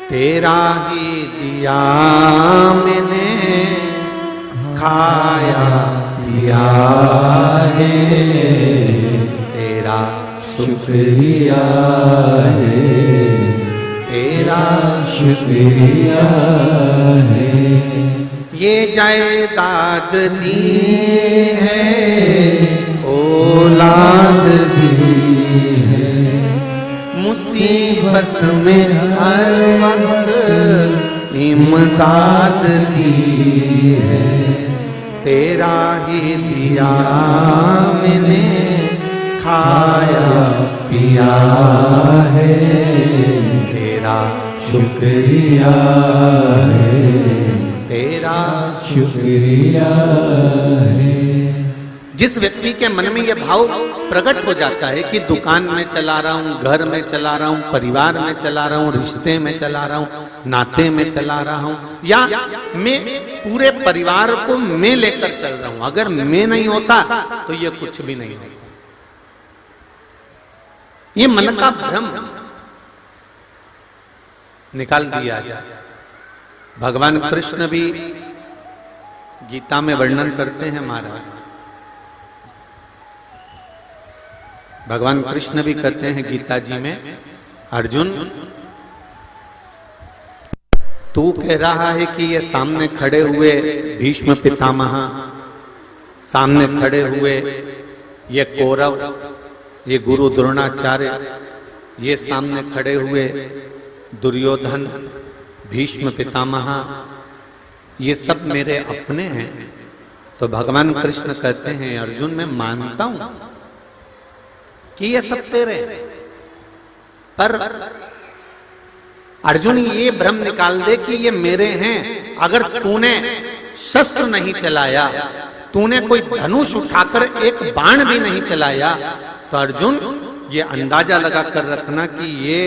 तेरा ही दिया मैंने खाया पिया है, तेरा शुक्रिया है, तेरा शुक्रिया है। ये जायदाद दी है, औलाद दी है, मुसीबत में हर वक्त इमदाद दी है, तेरा ही दिया मैंने खाया पिया है, तेरा शुक्रिया है, तेरा शुक्रिया है। जिस व्यक्ति के मन में यह भाव प्रकट हो जाता है कि दुकान में चला रहा हूं, घर में चला रहा हूं, परिवार में चला रहा हूं, रिश्ते में चला रहा हूं, नाते में चला रहा हूं, या मैं पूरे परिवार को मैं लेकर चल रहा हूं, अगर मैं नहीं होता तो ये कुछ भी नहीं होता। ये मन का भ्रम निकाल दिया जाए। भगवान कृष्ण भी गीता में वर्णन करते हैं महाराज, भगवान कृष्ण भी कहते हैं गीता जी में, अर्जुन तू कह रहा है कि ये सामने खड़े हुए भीष्म पितामह, सामने खड़े हुए ये कौरव, ये गुरु द्रोणाचार्य, ये सामने खड़े हुए दुर्योधन, भीष्म पितामह, ये सब मेरे अपने हैं। तो भगवान कृष्ण कहते हैं अर्जुन मैं मानता हूं कि ये सब तेरे, पर अर्जुन ये भ्रम निकाल दे कि ये मेरे हैं। अगर तूने शस्त्र नहीं चलाया, तूने कोई धनुष उठाकर एक बाण भी नहीं चलाया, तो अर्जुन ये अंदाजा लगा कर रखना कि ये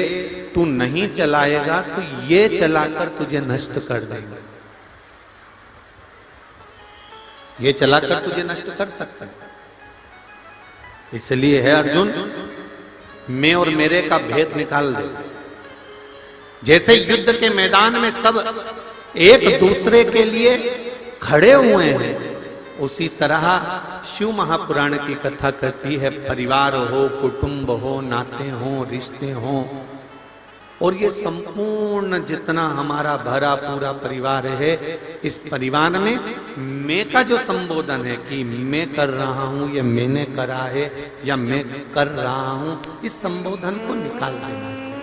तू नहीं चलाएगा तो ये चलाकर तुझे नष्ट कर देंगे। ये चलाकर तुझे नष्ट कर सकता है। इसलिए है अर्जुन, मैं और मेरे का भेद निकाल दे। जैसे युद्ध के मैदान में सब एक दूसरे के लिए खड़े हुए हैं, उसी तरह शिव महापुराण की कथा कहती है, परिवार हो, कुटुंब हो, नाते हो, रिश्ते हो, और ये संपूर्ण जितना हमारा भरा पूरा परिवार है, इस परिवार में मैं का जो संबोधन है कि मैं कर रहा हूं, या मैंने करा है, या मैं कर रहा हूं, इस संबोधन को निकाल देना चाहिए।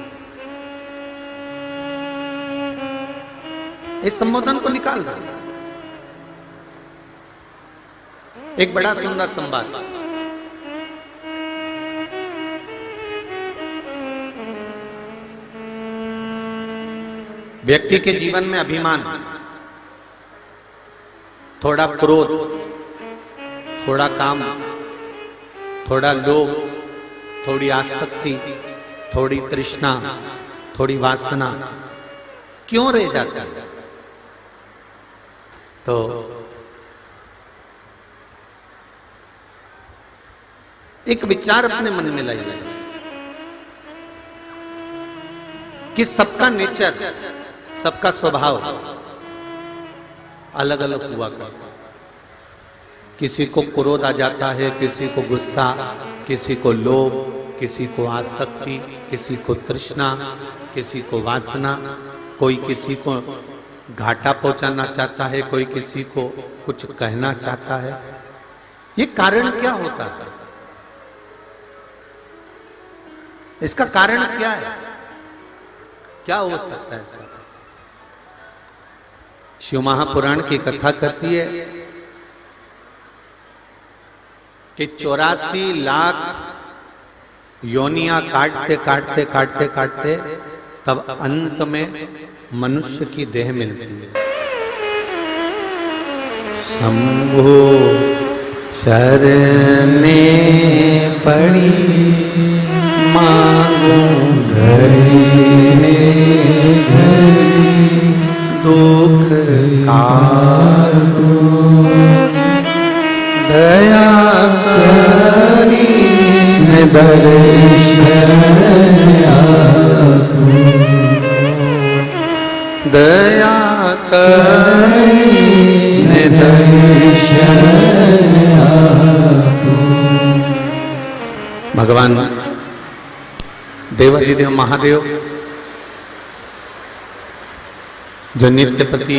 इस संबोधन को निकाल दो। एक बड़ा सुंदर संवाद, व्यक्ति के जीवन में अभिमान, थोड़ा क्रोध, थोड़ा काम, थोड़ा लोभ, थोड़ी आसक्ति, थोड़ी तृष्णा, थोड़ी वासना क्यों रह जाता है? तो एक विचार अपने मन में लाइए कि सबका नेचर, सबका स्वभाव अलग अलग हुआ करता है। किसी को क्रोध आ जाता है, किसी को गुस्सा, किसी को लोभ, किसी को आसक्ति, किसी को तृष्णा, किसी को वासना, कोई किसी को घाटा पहुंचाना चाहता है, कोई किसी को कुछ कहना चाहता है। ये कारण क्या होता है? इसका कारण क्या है? क्या हो सकता है इसका? शिव महापुराण की कथा कहती है कि 84 लाख योनियां काटते काटते काटते काटते तब अंत में मनुष्य की देह मिलती है। शंभो शरणे पड़ी मांगू घड़ी दुख काटो दया करी न दर्शन दया करी न दर्शन। भगवान देवाधिदेव महादेव जो नित्य प्रति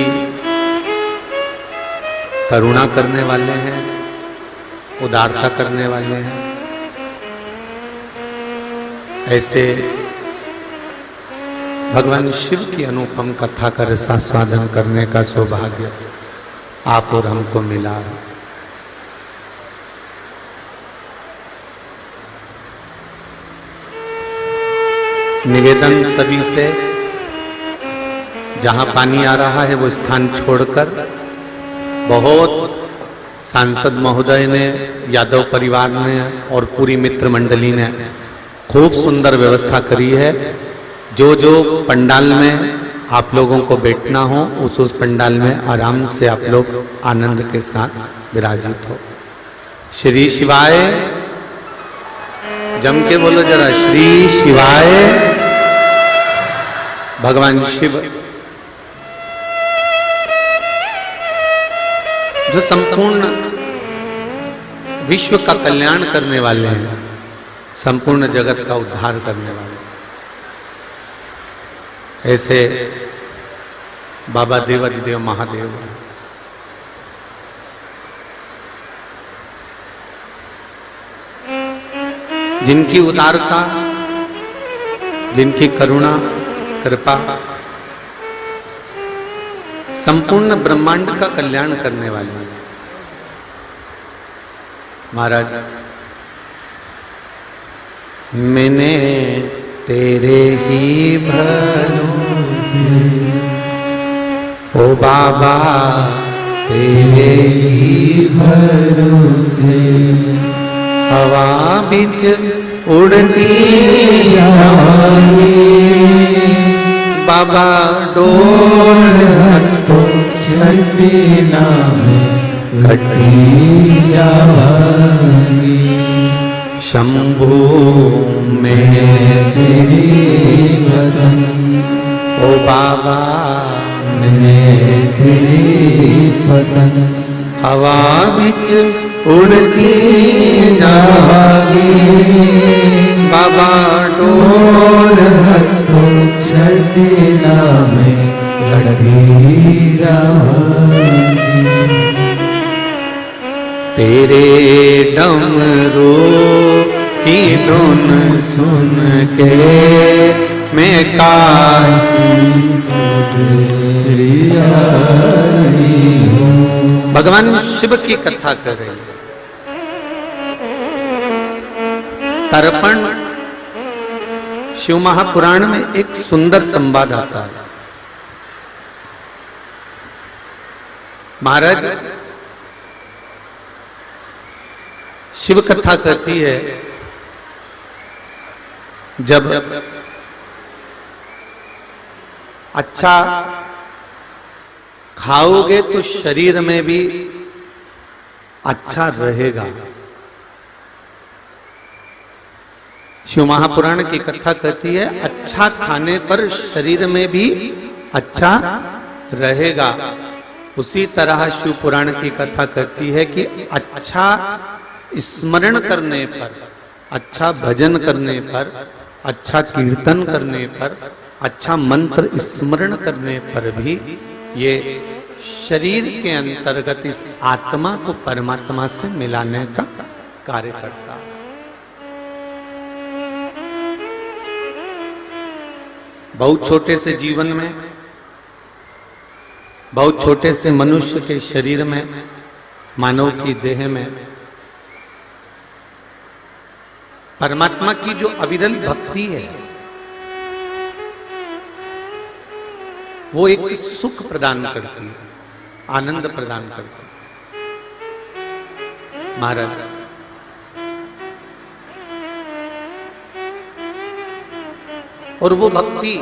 करुणा करने वाले हैं, उदारता करने वाले हैं, ऐसे भगवान शिव की अनुपम कथा का रसास्वादन करने का सौभाग्य आप और हमको मिला। निवेदन सभी से, जहां पानी आ रहा है वो स्थान छोड़कर, बहुत सांसद महोदय ने, यादव परिवार ने और पूरी मित्र मंडली ने खूब सुंदर व्यवस्था करी है। जो जो पंडाल में आप लोगों को बैठना हो, उस पंडाल में आराम से आप लोग आनंद के साथ विराजित हो। श्री शिवाय, जम के बोलो जरा, श्री शिवाय। भगवान शिव जो संपूर्ण विश्व का कल्याण करने वाले हैं, संपूर्ण जगत का उद्धार करने वाले, ऐसे बाबा देवाधिदेव महादेव जिनकी उदारता, जिनकी करुणा, कृपा संपूर्ण ब्रह्मांड का कल्याण करने वाली है। महाराज, मैंने तेरे ही भरोसे से, ओ बाबा तेरे ही भरोसे, हवा बिच उड़ती जाएंगे, बाबा डोर हथों छठी नाम कटी जाएंगी। शंभू में तेरी वतन, ओ बाबा मैं तेरी वतन, हवा बिच उड़ती जाएंगी, बाबा डोर हथों छठी नाम कटी जाएंगी। तेरे डमरू की धुन सुन के मैं काशी भगवान शिव की कथा कर रहे हैं। तर्पण शिव महापुराण में एक सुंदर संवाद आता है। महाराज शिव कथा कहती है, जब अच्छा खाओगे तो शरीर में भी अच्छा रहेगा। शिव महापुराण की कथा कहती है, अच्छा खाने पर शरीर में भी अच्छा रहेगा। उसी तरह शिव पुराण की कथा कहती है कि अच्छा स्मरण करने पर, अच्छा भजन करने पर, अच्छा कीर्तन करने पर, अच्छा मंत्र स्मरण करने पर भी ये शरीर के अंतर्गत इस आत्मा को परमात्मा से मिलाने का कार्य करता है। बहुत छोटे से जीवन में, बहुत छोटे से मनुष्य के शरीर में, मानव की देह में परमात्मा की जो अविरल भक्ति है वो एक सुख प्रदान करती है, आनंद प्रदान करती है। महाराज और वो भक्ति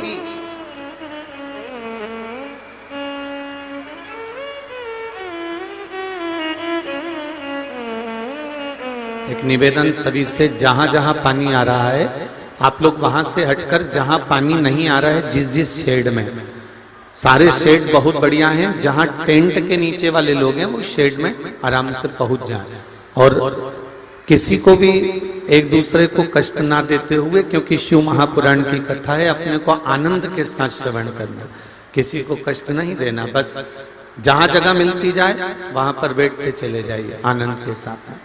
एक निवेदन सभी से, जहां जहां पानी आ रहा है आप लोग वहां से हटकर, जहां पानी नहीं आ रहा है जिस शेड में, सारे शेड बहुत बढ़िया हैं, जहां टेंट के नीचे वाले लोग हैं वो शेड में आराम से पहुंच जाए और किसी को भी एक दूसरे को कष्ट ना देते हुए, क्योंकि शिव महापुराण की कथा है, अपने को आनंद के साथ श्रवण करना, किसी को कष्ट नहीं देना। बस जहां जगह मिलती जाए वहां पर बैठते चले जाइए आनंद के साथ में।